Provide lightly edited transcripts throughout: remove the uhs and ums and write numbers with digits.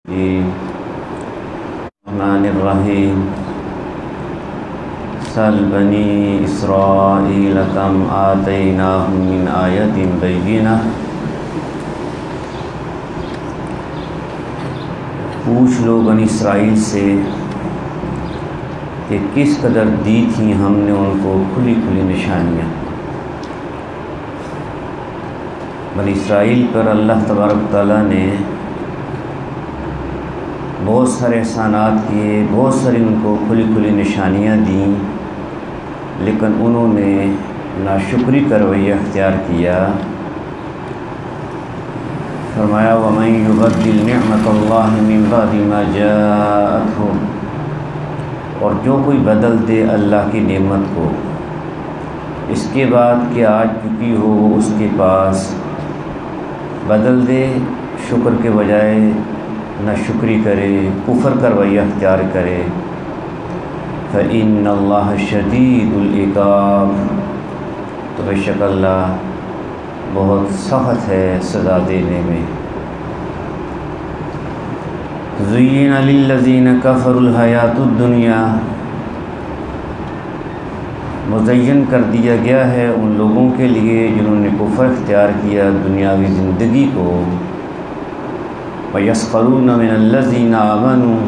الرحمن الرحیم سل بنی اسرائیل کم آتیناہم من آیت بینہ، پوچھ لو بنی اسرائیل سے کہ کس قدر دی تھیں ہم نے ان کو کھلی کھلی نشانیاں۔ بنی اسرائیل پر اللہ تبارک تعالیٰ نے بہت سارے احسانات کیے، بہت ساری ان کو کھلی کھلی نشانیاں دیں، لیکن انہوں نے ناشکری کا رویہ اختیار کیا۔ فرمایا وَمَن يُبَدِّلْ نِعْمَةَ اللَّهِ مِن بَعْدِ مَا جَاءَتْهُ، اور جو کوئی بدل دے اللہ کی نعمت کو اس کے بعد کہ آ چکی ہو وہ اس کے پاس، بدل دے شکر کے بجائے ناشکری کرے، کفر کا رویہ اختیار کرے، فَإِنَّ اللَّهَ شَدِيدُ الْعِقَابِ، تو بے شک اللہ بہت سخت ہے سزا دینے میں۔ زُيِّنَ لِلَّذِينَ كَفَرُوا الْحَيَاةُ الدُّنْيَا، مزین کر دیا گیا ہے ان لوگوں کے لیے جنہوں نے کفر اختیار کیا دنیاوی زندگی کو، وَيَسْخَرُونَ مِنَ الَّذِينَ آمَنُوا،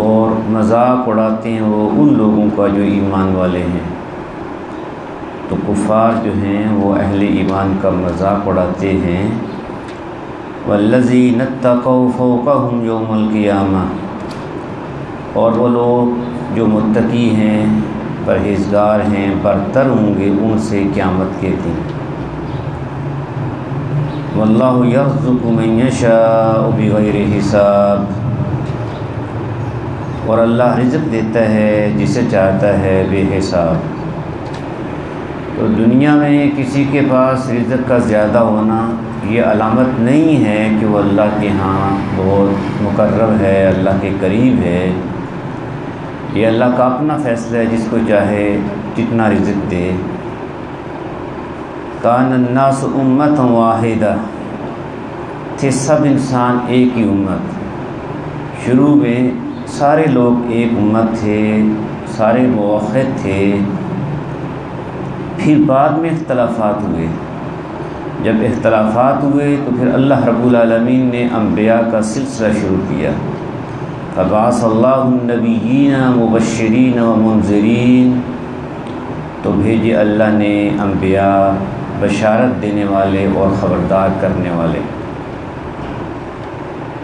اور مذاق اڑاتے ہیں وہ ان لوگوں کا جو ایمان والے ہیں۔ تو کفار جو ہیں وہ اہل ایمان کا مذاق اڑاتے ہیں۔ وَالَّذِينَ اتَّقَوْا فَوْقَهُمْ يَوْمَ الْقِيَامَةِ، اور وہ لوگ جو متقی ہیں، پرہیزگار ہیں، برتر ہوں گے ان سے قیامت کے دن۔ وَاللَّهُ يَرْزُقُ مَن يَشَاءُ بِغَيْرِ حِسَابٍ، اور اللہ رزق دیتا ہے جسے چاہتا ہے بے حساب۔ تو دنیا میں کسی کے پاس رزق کا زیادہ ہونا یہ علامت نہیں ہے کہ وہ اللہ کے ہاں بہت مقرب ہے، اللہ کے قریب ہے۔ یہ اللہ کا اپنا فیصلہ ہے، جس کو چاہے جتنا رزق دے۔ کان الناس امۃ واحدہ، تھے سب انسان ایک ہی امت۔ شروع میں سارے لوگ ایک امت تھے، سارے موحد تھے، پھر بعد میں اختلافات ہوئے۔ جب اختلافات ہوئے تو پھر اللہ رب العالمین نے انبیاء کا سلسلہ شروع کیا۔ فبعث اللہ النبیین مبشرین و منذرین، تو بھیجے اللہ نے انبیاء بشارت دینے والے اور خبردار کرنے والے۔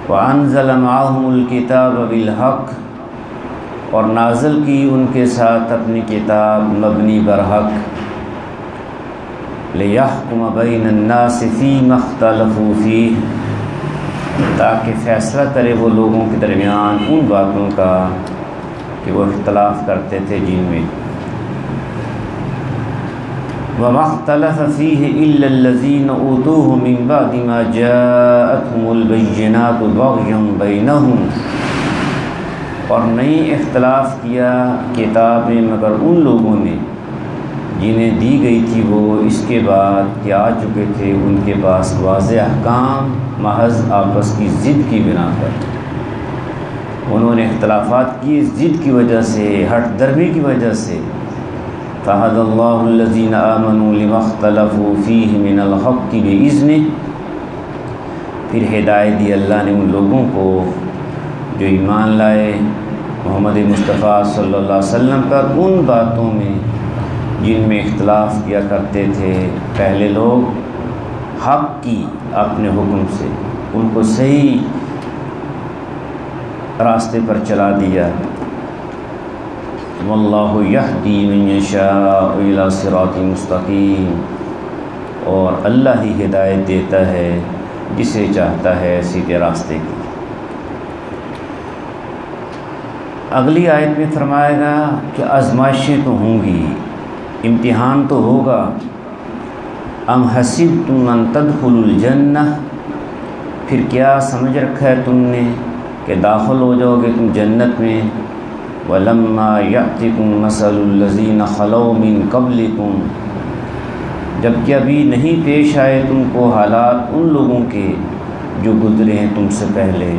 وَأَنزَلَ مَعَهُمُ الْكِتَابَ بِالْحَقِّ، اور نازل کی ان کے ساتھ اپنی کتاب مبنی برحق، لِيَحْكُمَ بَيْنَ النَّاسِ فِيمَا اخْتَلَفُوا فِيهِ، تاکہ فیصلہ کرے وہ لوگوں کے درمیان ان باتوں کا کہ وہ اختلاف کرتے تھے جن میں۔ وَمَا اخْتَلَفَ فِيهِ إِلَّا الَّذِينَ أُوتُوهُ مِن بَعْدِ مَا جَاءَتْهُمُ الْبَيِّنَاتُ بَغْيًا بَيْنَهُمْ، اور نہیں اختلاف کیا کتاب میں مگر ان لوگوں نے جنہیں دی گئی تھی وہ اس کے بعد کہ آ چکے تھے ان کے پاس واضح احکام، محض آپس کی ضد کی بنا پر انہوں نے اختلافات کی، ضد کی وجہ سے، ہٹ درمی کی وجہ سے۔ فَهَدَى اللَّهُ الَّذِينَ آمَنُوا لِمَا اخْتَلَفُوا فِيهِ مِنَ الْحَقِّ بِإِذْنِهِ، پھر ہدایت دی اللہ نے ان لوگوں کو جو ایمان لائے محمد مصطفیٰ صلی اللہ علیہ وسلم پر ان باتوں میں جن میں اختلاف کیا کرتے تھے پہلے لوگ، حق کی اپنے حکم سے ان کو صحیح راستے پر چلا دیا۔ واللہ یہدی من یشاء الی صراط مستقیم، اور اللہ ہی ہدایت دیتا ہے جسے چاہتا ہے سیدھے راستے کی۔ اگلی آیت میں فرمائے گا کہ آزمائشیں تو ہوں گی، امتحان تو ہوگا۔ ام حسبتم ان تدخلوا الجنہ، پھر کیا سمجھ رکھا ہے تم نے کہ داخل ہو جاؤ گے تم جنت میں۔ وَلَمَّا يَأْتِكُمْ مَثَلُ الَّذِينَ خَلَوْا مِن قَبْلِكُمْ، جب کہ ابھی نہیں پیش آئے تم کو حالات ان لوگوں کے جو گزرے ہیں تم سے پہلے،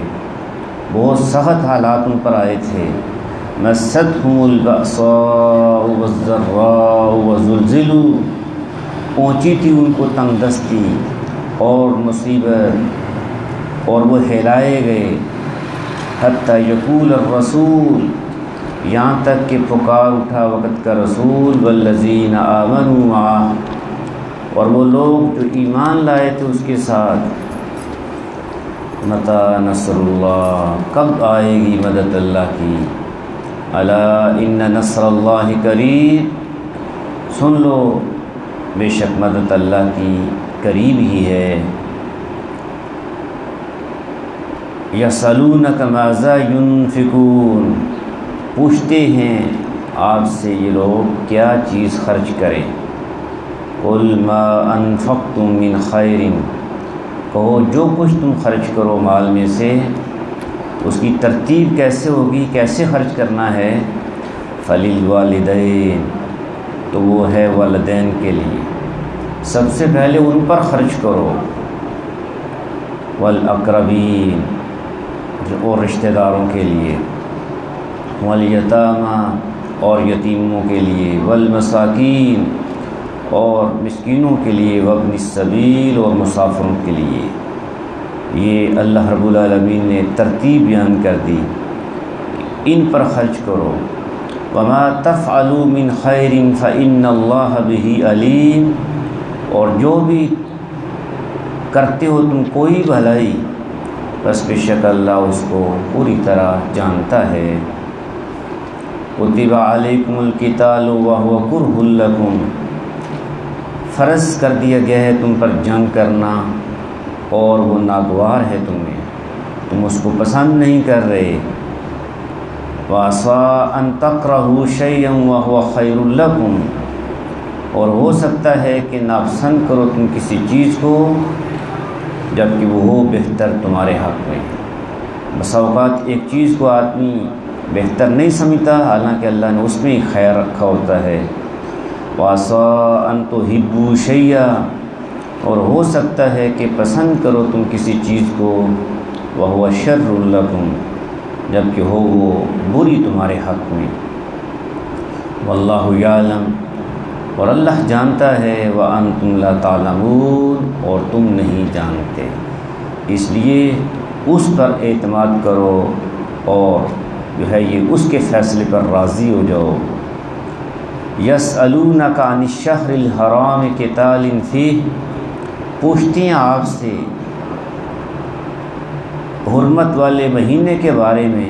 بہت سخت حالات ان پر آئے تھے۔ مستہم البأساء والضراء وزلزلوا، پہنچی تھی ان کو تنگ دستی اور مصیبت، اور وہ ہلائے گئے۔ حتی یقول الرسول، یہاں تک کہ پکار اٹھا وقت کا رسول، والذین آمنوا معہ، اور وہ لوگ جو ایمان لائے تھے اس کے ساتھ، متی نصر اللہ، کب آئے گی مدد اللہ کی؟ الا ان نصر اللہ قریب، سن لو بے شک مدد اللہ کی قریب ہی ہے۔ یسألونک ماذا ینفقون، پوچھتے ہیں آپ سے یہ لوگ کیا چیز خرچ کریں۔ قل ما انفقتم من خیر، کہو جو کچھ تم خرچ کرو مال میں سے، اس کی ترتیب کیسے ہوگی، کیسے خرچ کرنا ہے؟ فللوالدین، تو وہ ہے والدین کے لیے، سب سے پہلے ان پر خرچ کرو۔ والاقربین، اور رشتہ داروں کے لیے۔ والیتامى، اور یتیموں کے لیے۔ والمساکین، اور مسکینوں کے لیے۔ وابن السبیل، اور مسافروں کے لیے۔ یہ اللہ رب العالمین نے ترتیب بیان کر دی، ان پر خرچ کرو۔ وما تفعلوا من خیر فإن اللہ بہ علیم، اور جو بھی کرتے ہو تم کوئی بھلائی، بس بے شک اللہ اس کو پوری طرح جانتا ہے۔ کتب علیکم القتال وہو کرہ لکم، فرض کر دیا گیا ہے تم پر جنگ کرنا، اور وہ ناگوار ہے تمہیں، تم اس کو پسند نہیں کر رہے۔ وعسیٰ ان تکرہوا شیئا وہو خیر لکم، اور ہو سکتا ہے کہ ناپسند کرو تم کسی چیز کو جبکہ وہ ہو بہتر تمہارے حق میں۔ بسا اوقات ایک چیز کو آدمی بہتر نہیں سمجھتا، حالانکہ اللہ نے اس میں ہی خیر رکھا ہوتا ہے۔ وعسیٰ ان تحبوا شیئا، اور ہو سکتا ہے کہ پسند کرو تم کسی چیز کو، وہو شر لکم، جبکہ ہو وہ بری تمہارے حق میں۔ واللہ یعلم، اور اللہ جانتا ہے، وانتم لا تعلمون، اور تم نہیں جانتے، اس لیے اس پر اعتماد کرو اور جو ہے یہ اس کے فیصلے پر راضی ہو جاؤ۔ یسألونک عن الشہر الحرام قتال فیہ، پوچھتے ہیں آپ سے حرمت والے مہینے کے بارے میں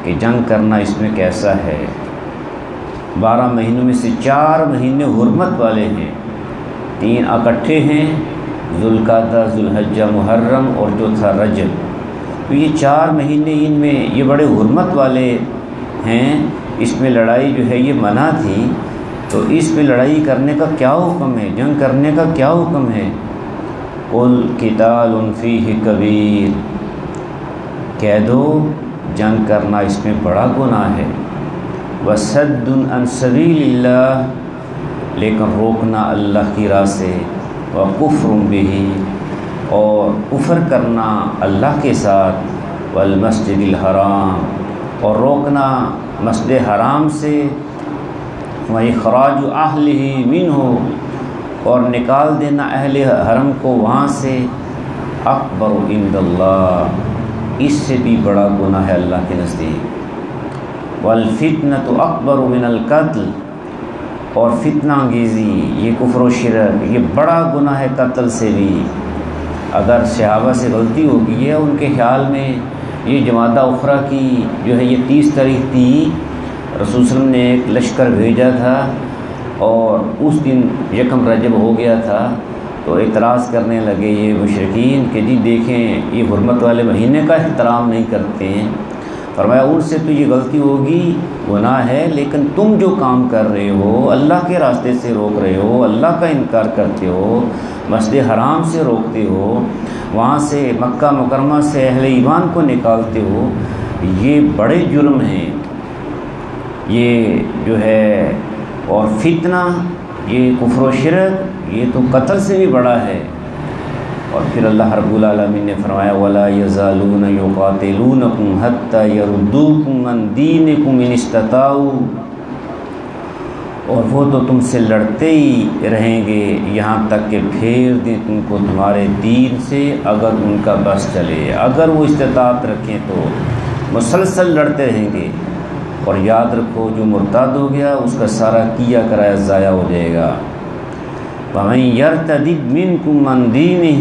کہ جنگ کرنا اس میں کیسا ہے۔ 12 مہینوں میں سے 4 مہینے حرمت والے ہیں، 3 اکٹھے ہیں، ذوالقعدہ، ذوالحجہ، محرم، اور چوتھا رجب۔ تو یہ 4 مہینے ان میں یہ بڑے حرمت والے ہیں، اس میں لڑائی جو ہے یہ منع تھی، تو اس میں لڑائی کرنے کا کیا حکم ہے، جنگ کرنے کا کیا حکم ہے؟ قل قتال فیہ کبیر، کہہ دو جنگ کرنا اس میں بڑا گناہ ہے۔ وصد عن سبیل اللہ، لیکن روکنا اللہ کی راہ سے۔ وکفر بہ، اور کفر کرنا اللہ کے ساتھ۔ والمسجد الحرام، اور روکنا مسجد حرام سے۔ واخراج اہلہ منہ، اور نکال دینا اہل حرم کو وہاں سے۔ اکبر عند اللہ، اس سے بھی بڑا گناہ ہے اللہ کے نزدیک۔ والفتنۃ اکبر من القتل، اور فتنہ انگیزی، یہ کفر و شرک، یہ بڑا گناہ ہے قتل سے بھی۔ اگر صحابہ سے غلطی ہو گئی ہے، ان کے خیال میں یہ جمادہ اخری کی جو ہے یہ 30 تاریخ تھی، رسول صلی اللہ علیہ وسلم نے ایک لشکر بھیجا تھا اور اس دن یکم رجب ہو گیا تھا، تو اعتراض کرنے لگے یہ مشرکین کہ جی دیکھیں یہ حرمت والے مہینے کا احترام نہیں کرتے ہیں۔ فرمایا ان سے تو یہ غلطی ہوگی، گناہ ہے، لیکن تم جو کام کر رہے ہو، اللہ کے راستے سے روک رہے ہو، اللہ کا انکار کرتے ہو، مسجد حرام سے روکتے ہو، وہاں سے مکہ مکرمہ سے اہل ایمان کو نکالتے ہو، یہ بڑے جرم ہیں، یہ جو ہے۔ اور فتنہ، یہ کفر و شرک، یہ تو قتل سے بھی بڑا ہے۔ اور پھر اللہ رب العالمین نے فرمایا وَلَا يَزَالُونَ يُقَاتِلُونَكُمْ حَتَّى يَرُدُّوكُمْ عَنْ دِينِكُمْ إِنِ اسْتَطَاعُوا، اور وہ تو تم سے لڑتے ہی رہیں گے یہاں تک کہ پھیر دیں تم کو تمہارے دین سے اگر ان کا بس چلے، اگر وہ استطاعت رکھیں تو مسلسل لڑتے رہیں گے۔ اور یاد رکھو جو مرتد ہو گیا اس کا سارا کیا کرایا ضائع ہو جائے گا۔ وَمَن يَرْتَدِدْ مِنْكُمْ عَنْ دِينِهِ،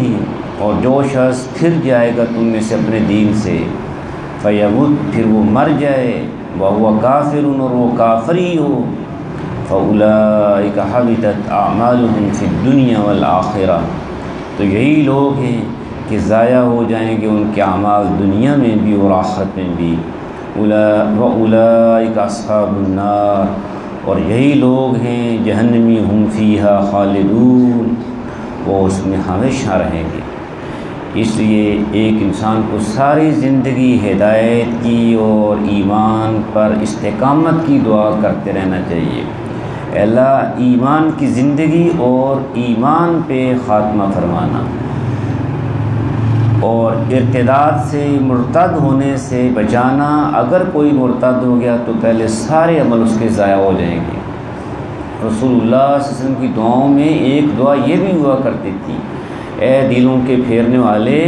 اور جو شخص پھر جائے گا تم میں سے اپنے دین سے، فَيَمُتْ، پھر وہ مر جائے، وَهُوَ كَافِرٌ، اور وہ کافر ہی ہو، فَأُولَٰئِكَ حَبِطَتْ أَعْمَالُهُمْ فِي الدُّنْيَا وَالْآخِرَةِ، تو یہی لوگ ہیں کہ ضائع ہو جائیں گے ان کے اعمال دنیا میں بھی اور آخرت میں بھی۔ وَأُولَٰئِكَ أَصْحَابُ النَّارِ، اور یہی لوگ ہیں جہنمی ہم فیہا خالدون، وہ اس میں ہمیشہ رہیں گے۔ اس لیے ایک انسان کو ساری زندگی ہدایت کی اور ایمان پر استقامت کی دعا کرتے رہنا چاہیے۔ اے اللہ ایمان کی زندگی اور ایمان پہ خاتمہ فرمانا، اور ارتداد سے مرتد ہونے سے بچانا۔ اگر کوئی مرتد ہو گیا تو پہلے سارے عمل اس کے ضائع ہو جائیں گے۔ رسول اللہ صلی اللہ علیہ وسلم کی دعاؤں میں ایک دعا یہ بھی ہوا کرتی تھی، اے دلوں کے پھیرنے والے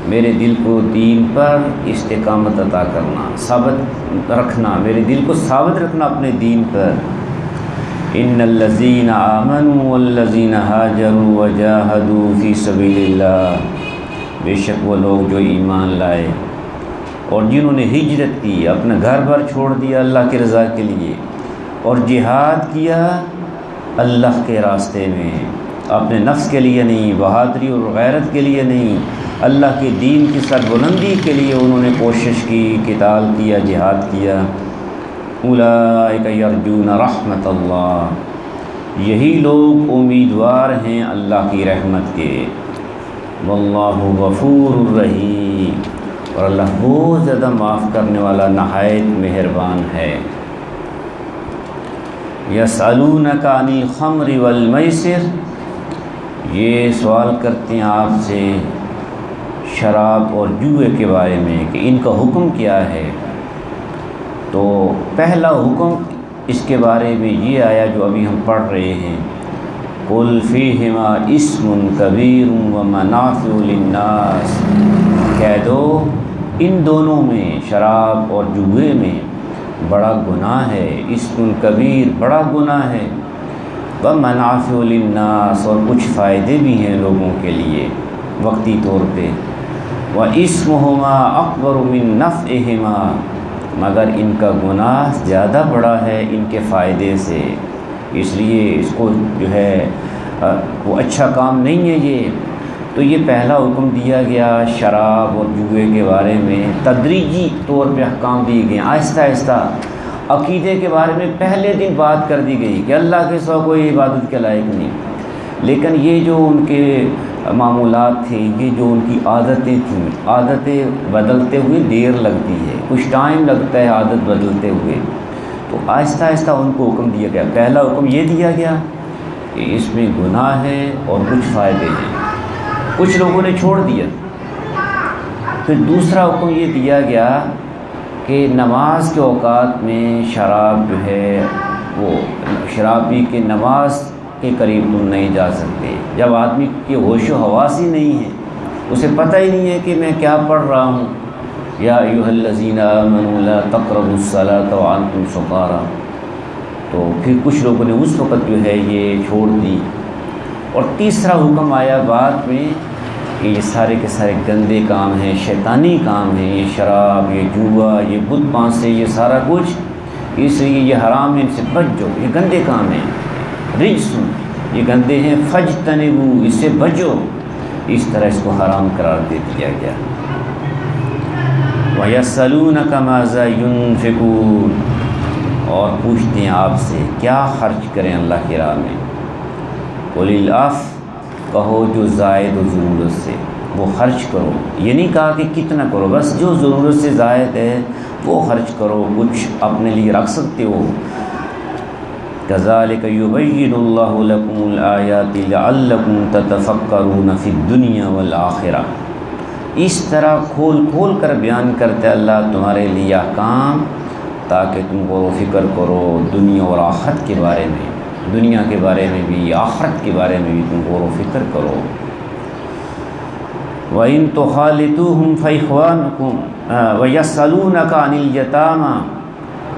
میرے دل کو دین پر استقامت عطا کرنا، ثابت رکھنا، میرے دل کو ثابت رکھنا اپنے دین پر۔ ان الذین آمنوا والذین ہاجروا وجاہدوا فی سبیل اللہ، بے شک وہ لوگ جو ایمان لائے اور جنہوں نے ہجرت کی، اپنا گھر بار چھوڑ دیا اللہ کی رضا کے لیے، اور جہاد کیا اللہ کے راستے میں، اپنے نفس کے لیے نہیں، بہادری اور غیرت کے لیے نہیں، اللہ کے دین کی سربلندی کے لیے انہوں نے کوشش کی، قتال کیا، جہاد کیا۔ اولئک یرجون رحمت اللہ، یہی لوگ امیدوار ہیں اللہ کی رحمت کے۔ واللہ غفور الرحیم، اور اللہ بہت زیادہ معاف کرنے والا نہایت مہربان ہے۔ یسألونک عن الخمر والمیسر، یہ سوال کرتے ہیں آپ سے شراب اور جوئے کے بارے میں کہ ان کا حکم کیا ہے۔ تو پہلا حکم اس کے بارے میں یہ آیا جو ابھی ہم پڑھ رہے ہیں، قُلْ فِيهِمَا اسْمٌ كَبِيرٌ وَمَنَافِعُ لِلنَّاسِ، کہہ دو ان دونوں میں، شراب اور جوئے میں بڑا گناہ ہے، اسم کبیر بڑا گناہ ہے، وَمَنَافِعُ لِلنَّاسِ، اور کچھ فائدے بھی ہیں لوگوں کے لیے وقتی طور پہ، وَإِسْمُهُمَا أَكْبَرُ مِن نَفْعِهِمَا، مگر ان کا گناہ زیادہ بڑا ہے ان کے فائدے سے، اس لیے اس کو جو ہے وہ اچھا کام نہیں ہے یہ۔ تو یہ پہلا حکم دیا گیا شراب اور جوئے کے بارے میں، تدریجی طور پہ احکام دیے گئے، آہستہ آہستہ۔ عقیدے کے بارے میں پہلے دن بات کر دی گئی کہ اللہ کے سوا کوئی عبادت کے لائق نہیں، لیکن یہ جو ان کے معمولات تھے، یہ جو ان کی عادتیں تھیں، عادتیں بدلتے ہوئے دیر لگتی ہے، کچھ ٹائم لگتا ہے عادت بدلتے ہوئے، تو آہستہ آہستہ ان کو حکم دیا گیا۔ پہلا حکم یہ دیا گیا کہ اس میں گناہ ہے اور کچھ فائدے ہیں، کچھ لوگوں نے چھوڑ دیا۔ پھر دوسرا حکم یہ دیا گیا کہ نماز کے اوقات میں شراب جو ہے وہ شراب پی کے نماز کے قریب تم نہیں جا سکتے۔ جب آدمی کی ہوش و حواس ہی نہیں ہے، اسے پتہ ہی نہیں ہے کہ میں کیا پڑھ رہا ہوں، یا ایھا الذین آمنوا لا تقربوا الصلاۃ وانتم سکارى، تو پھر کچھ لوگوں نے اس وقت جو ہے یہ چھوڑ دی۔ اور تیسرا حکم آیا بعد میں کہ یہ سارے کے سارے گندے کام ہیں، شیطانی کام ہیں، یہ شراب، یہ جوا، یہ بت پانسے، یہ سارا کچھ، اس لیے یہ حرام ہے، ان سے بچ جاؤ، یہ گندے کام ہیں، رجس، یہ گندے ہیں، فاجتنبوا، اس سے بچو، اس طرح اس کو حرام قرار دے دیا گیا۔ وَيَسْأَلُونَكَ مَاذَا يُنْفِقُونَ، اور پوچھتے ہیں آپ سے کیا خرچ کریں اللہ کی راہ میں۔ قُلِ الْعَفْوَ، کہو جو زائد و ضرورت سے وہ خرچ کرو، یہ نہیں کہا کہ کتنا کرو، بس جو ضرورت سے زائد ہے وہ خرچ کرو، کچھ اپنے لیے رکھ سکتے ہو۔ کذالک یبین اللہ لکم الآیات لعلکم تتفکرون فی الدنیا والآخرہ، اس طرح کھول کھول کر بیان کرتے اللہ تمہارے لیے احکام تاکہ تم غور و فکر کرو دنیا اور آخرت کے بارے میں، دنیا کے بارے میں بھی آخرت کے بارے میں بھی تم غور و فکر کرو۔ وَإِن تُخَالِطُوهُمْ فَإِخْوَانُكُمْ وَيَسْأَلُونَكَ عَنِ الْيَتَامَى،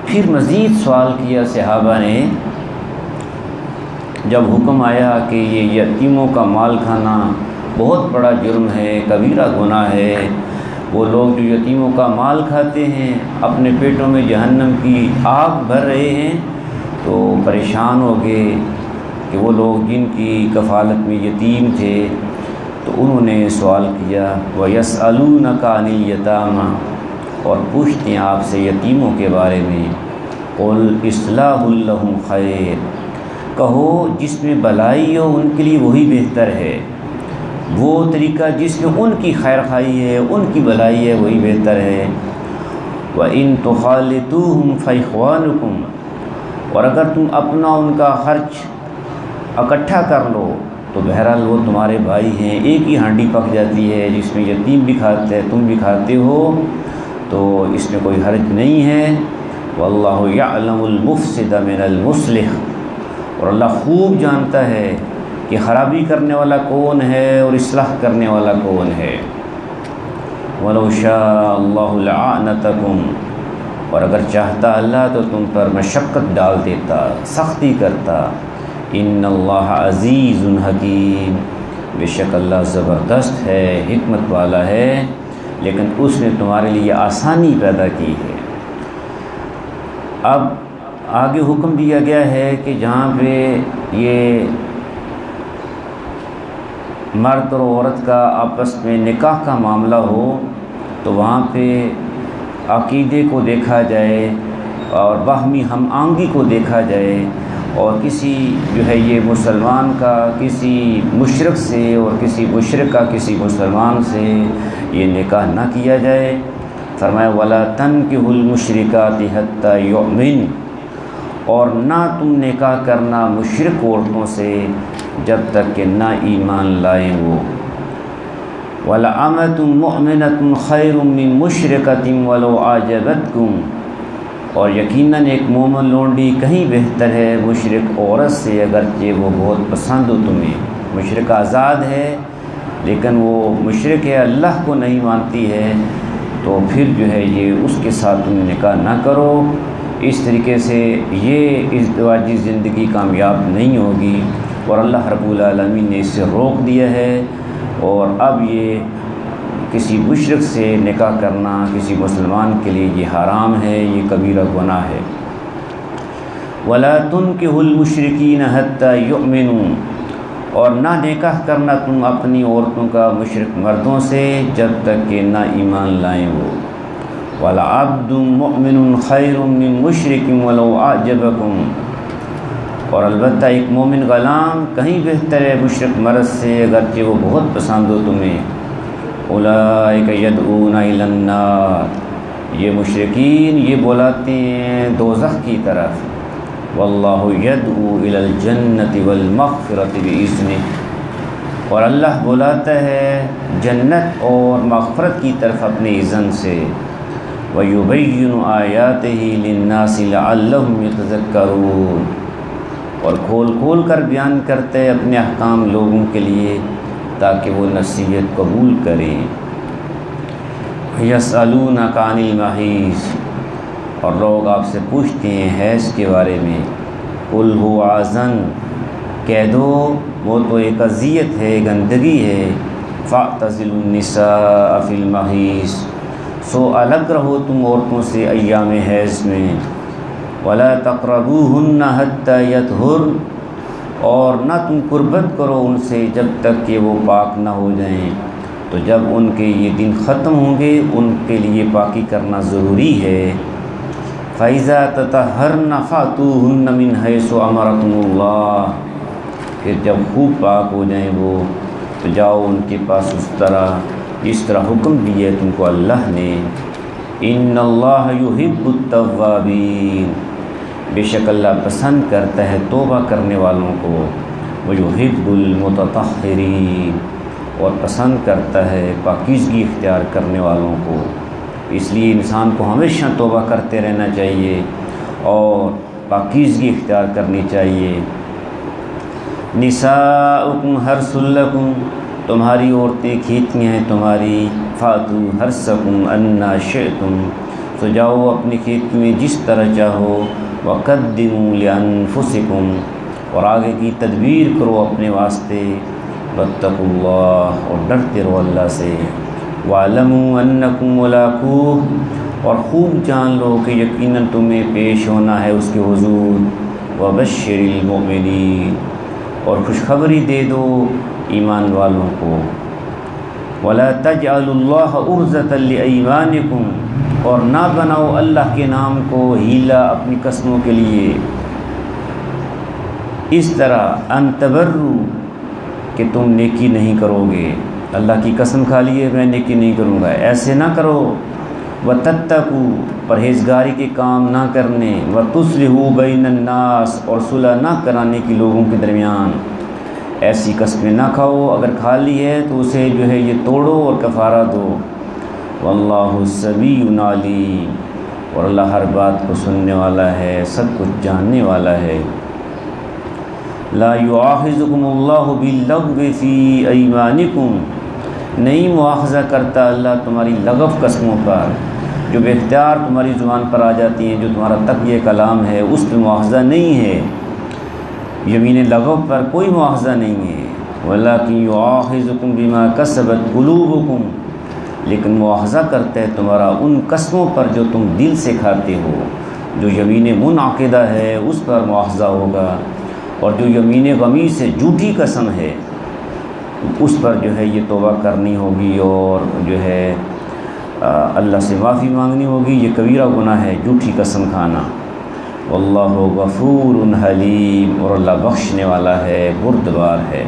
پھر مزید سوال کیا صحابہ نے جب حکم آیا کہ یہ یتیموں کا مال کھانا بہت بڑا جرم ہے، کبیرہ گناہ ہے، وہ لوگ جو یتیموں کا مال کھاتے ہیں اپنے پیٹوں میں جہنم کی آگ بھر رہے ہیں، تو پریشان ہو گئے کہ وہ لوگ جن کی کفالت میں یتیم تھے، تو انہوں نے سوال کیا وَيَسْأَلُونَكَ عَنِ الْيَتَامَى، اور پوچھتے ہیں آپ سے یتیموں کے بارے میں، قُلْ إِصْلَاحٌ لَهُمْ خَيْرٌ، کہو جس میں بھلائی ہو ان کے لیے وہی بہتر ہے، وہ طریقہ جس میں ان کی خیر خواہی ہے، ان کی بھلائی ہے، وہی بہتر ہے۔ وَإِن تُخَالِطُوهُمْ فَإِخْوَانُكُمْ، اور اگر تم اپنا ان کا خرچ اکٹھا کر لو تو بہرحال وہ تمہارے بھائی ہیں، ایک ہی ہانڈی پک جاتی ہے، جس میں یتیم بھی کھاتے ہیں تم بھی کھاتے ہو، تو اس میں کوئی حرج نہیں ہے۔ وَاللَّهُ يَعْلَمُ الْمُفْسِدَ مِنَ الْمُصْلِحِ، اور اللہ خوب جانتا ہے کہ خرابی کرنے والا کون ہے اور اصلاح کرنے والا کون ہے۔ وَلَوْ شَاءَ اللَّهُ لَأَعْنَتَكُمْ، اور اگر چاہتا اللہ تو تم پر مشقت ڈال دیتا، سختی کرتا۔ ان اللہ عزیز حکیم، بے شک اللہ زبردست ہے، حکمت والا ہے، لیکن اس نے تمہارے لیے آسانی پیدا کی ہے۔ اب آگے حکم دیا گیا ہے کہ جہاں پہ یہ مرد اور عورت کا آپس میں نکاح کا معاملہ ہو تو وہاں پہ عقیدے کو دیکھا جائے اور باہمی ہم آہنگی کو دیکھا جائے، اور کسی جو ہے یہ مسلمان کا کسی مشرک سے اور کسی مشرک کا کسی مسلمان سے یہ نکاح نہ کیا جائے۔ فرمایا وَلَا تَنْكِحُوا الْمُشْرِكَاتِ حَتَّى يُؤْمِنْ، اور نہ تم نکاح کرنا مشرک عورتوں سے جب تک کہ نہ ایمان لائیں وہ۔ وَلَأَمَةٌ مُؤْمِنَةٌ خَيْرٌ مِّن مُشْرِكَةٍ وَلَوْ أَعْجَبَتْكُمْ، اور یقیناً ایک مومن لونڈی کہیں بہتر ہے مشرک عورت سے اگرچہ وہ بہت پسند ہو تمہیں۔ مشرک آزاد ہے لیکن وہ مشرک ہے، اللہ کو نہیں مانتی ہے، تو پھر جو ہے یہ اس کے ساتھ تم نکاح نہ کرو۔ اس طریقے سے یہ ازدواجی زندگی کامیاب نہیں ہوگی، اور اللہ رب العالمین نے اس سے روک دیا ہے، اور اب یہ کسی مشرک سے نکاح کرنا کسی مسلمان کے لیے یہ حرام ہے، یہ کبیرہ گناہ ہے۔ وَلَا تُنْكِحُوا الْمُشْرِكِينَ حَتَّى يُؤْمِنُوا، اور نہ نکاح کرنا تم اپنی عورتوں کا مشرک مردوں سے جب تک کہ نہ ایمان لائیں وہ۔ وَلَعَبْدٌ مُؤْمِنٌ خَيْرٌ مِّن مُشْرِكٍ وَلَوْ أَعْجَبَكُمْ، اور البتہ ایک مومن غلام کہیں بہتر ہے مشرک مرد سے اگرچہ وہ بہت پسند ہو تمہیں۔ اولئک یدعون الی النار، یہ مشرکین یہ بلاتے ہیں دوزخ کی طرف۔ واللہ یدعو الی الجنۃ والمغفرۃ بإذنہ، اور اللہ بلاتا ہے جنت اور مغفرت کی طرف اپنے اذن سے۔ ویبین آیاتہ للناس لعلہم یتذکرون، اور کھول کھول کر بیان کرتے ہیں اپنے احکام لوگوں کے لیے تاکہ وہ نصیحت قبول کریں۔ یسألونک عن المحیض، اور لوگ آپ سے پوچھتے ہیں حیض کے بارے میں۔ قل هو اذن، کہہ دو وہ تو ایک اذیت ہے، گندگی ہے۔ فاعتزلوا النساء فی المحیض، سو الگ رہو تم عورتوں سے ایام حیض میں۔ ولا تقربوہن حتی یطہرن، اور نہ تم قربت کرو ان سے جب تک کہ وہ پاک نہ ہو جائیں۔ تو جب ان کے یہ دن ختم ہوں گے ان کے لیے پاکی کرنا ضروری ہے۔ فَإِذَا تَطَهَّرْنَ فَأْتُوهُنَّ مِنْ حَيْثُ أَمَرَكُمُ اللَّهُ، پھر جب خوب پاک ہو جائیں وہ تو جاؤ ان کے پاس اس طرح جس طرح حکم دیا تم کو اللہ نے۔ إِنَّ اللَّهَ يُحِبُّ التَّوَّابِينَ، بے شک اللہ پسند کرتا ہے توبہ کرنے والوں کو، وَيُحِبُّ الْمُتَطَهِّرِينَ، اور پسند کرتا ہے پاکیزگی اختیار کرنے والوں کو۔ اس لیے انسان کو ہمیشہ توبہ کرتے رہنا چاہیے اور پاکیزگی اختیار کرنی چاہیے۔ نساؤکم حرث لکم، تمہاری عورتیں کھیتیاں ہیں تمہاری، فاتوا حرثکم انا شئتم، تو جاؤ اپنی کھیتی میں جس طرح چاہو، وقدموا لانفسکم، اور آگے کی تدبیر کرو اپنے واسطے، واتقوا اللہ، اور ڈرتے رہو اللہ سے، واعلموا انکم ملاقوہ، اور خوب جان لو کہ یقیناً تمہیں پیش ہونا ہے اس کے حضور، وبشر المؤمنین، اور خوشخبری دے دو ایمان والوں کو، ولا تجعلوا اللہ عرضۃ لایمانکم، اور نہ بناؤ اللہ کے نام کو ہیلا اپنی قسموں کے لیے، اس طرح ان تبروا، کہ تم نیکی نہیں کرو گے، اللہ کی قسم کھا لیے میں نیکی نہیں کروں گا، ایسے نہ کرو، وتتقوا، پرہیزگاری کے کام نہ کرنے، وتصلحوا بین الناس، اور صلح نہ کرانے کی لوگوں کے درمیان، ایسی قسمیں نہ کھاؤ، اگر کھا لی ہے تو اسے جو ہے یہ توڑو اور کفارہ دو، واللہ سمیع علیم، اور اللہ ہر بات کو سننے والا ہے، سب کچھ جاننے والا ہے۔ لا یؤاخذکم اللہ باللغو فی ایمانکم، نہیں مواخذہ کرتا اللہ تمہاری لغو قسموں پر، جو بے اختیار تمہاری زبان پر آ جاتی ہیں، جو تمہارا تقوی کلام ہے اس پہ مواخذہ نہیں ہے، یمین لغو پر کوئی مواخذہ نہیں ہے، ولکن یؤاخذکم بما کسبت قلوبکم، لیکن مواخذہ کرتا ہے تمہارا ان قسموں پر جو تم دل سے کھاتے ہو، جو یمین منعقدہ ہے اس پر مواخذہ ہوگا، اور جو یمین غمیز سے جھوٹی قسم ہے اس پر جو ہے یہ توبہ کرنی ہوگی، اور جو ہے اللہ سے معافی مانگنی ہوگی، یہ کبیرہ گناہ ہے جھوٹی قسم کھانا۔ واللہ غفور حلیم، اور اللہ بخشنے والا ہے، بردبار ہے۔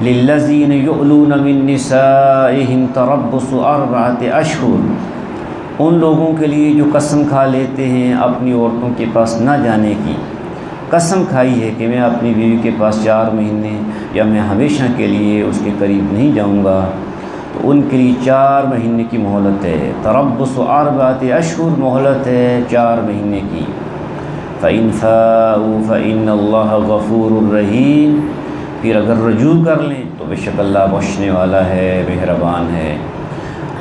للذین یؤلون من نسائہم تربص 4 اشہر، ان لوگوں کے لیے جو قسم کھا لیتے ہیں اپنی عورتوں کے پاس نہ جانے کی، قسم کھائی ہے کہ میں اپنی بیوی کے پاس 4 مہینے یا میں ہمیشہ کے لیے اس کے قریب نہیں جاؤں گا، تو ان کے لیے 4 مہینے کی مہلت ہے، تربص 4 اشہر، مہلت ہے 4 مہینے کی۔ فإن فاؤوا فإن اللہ غفور رحیم، پھر اگر رجوع کر لیں تو بے شک اللہ بخشنے والا ہے، مہربان ہے،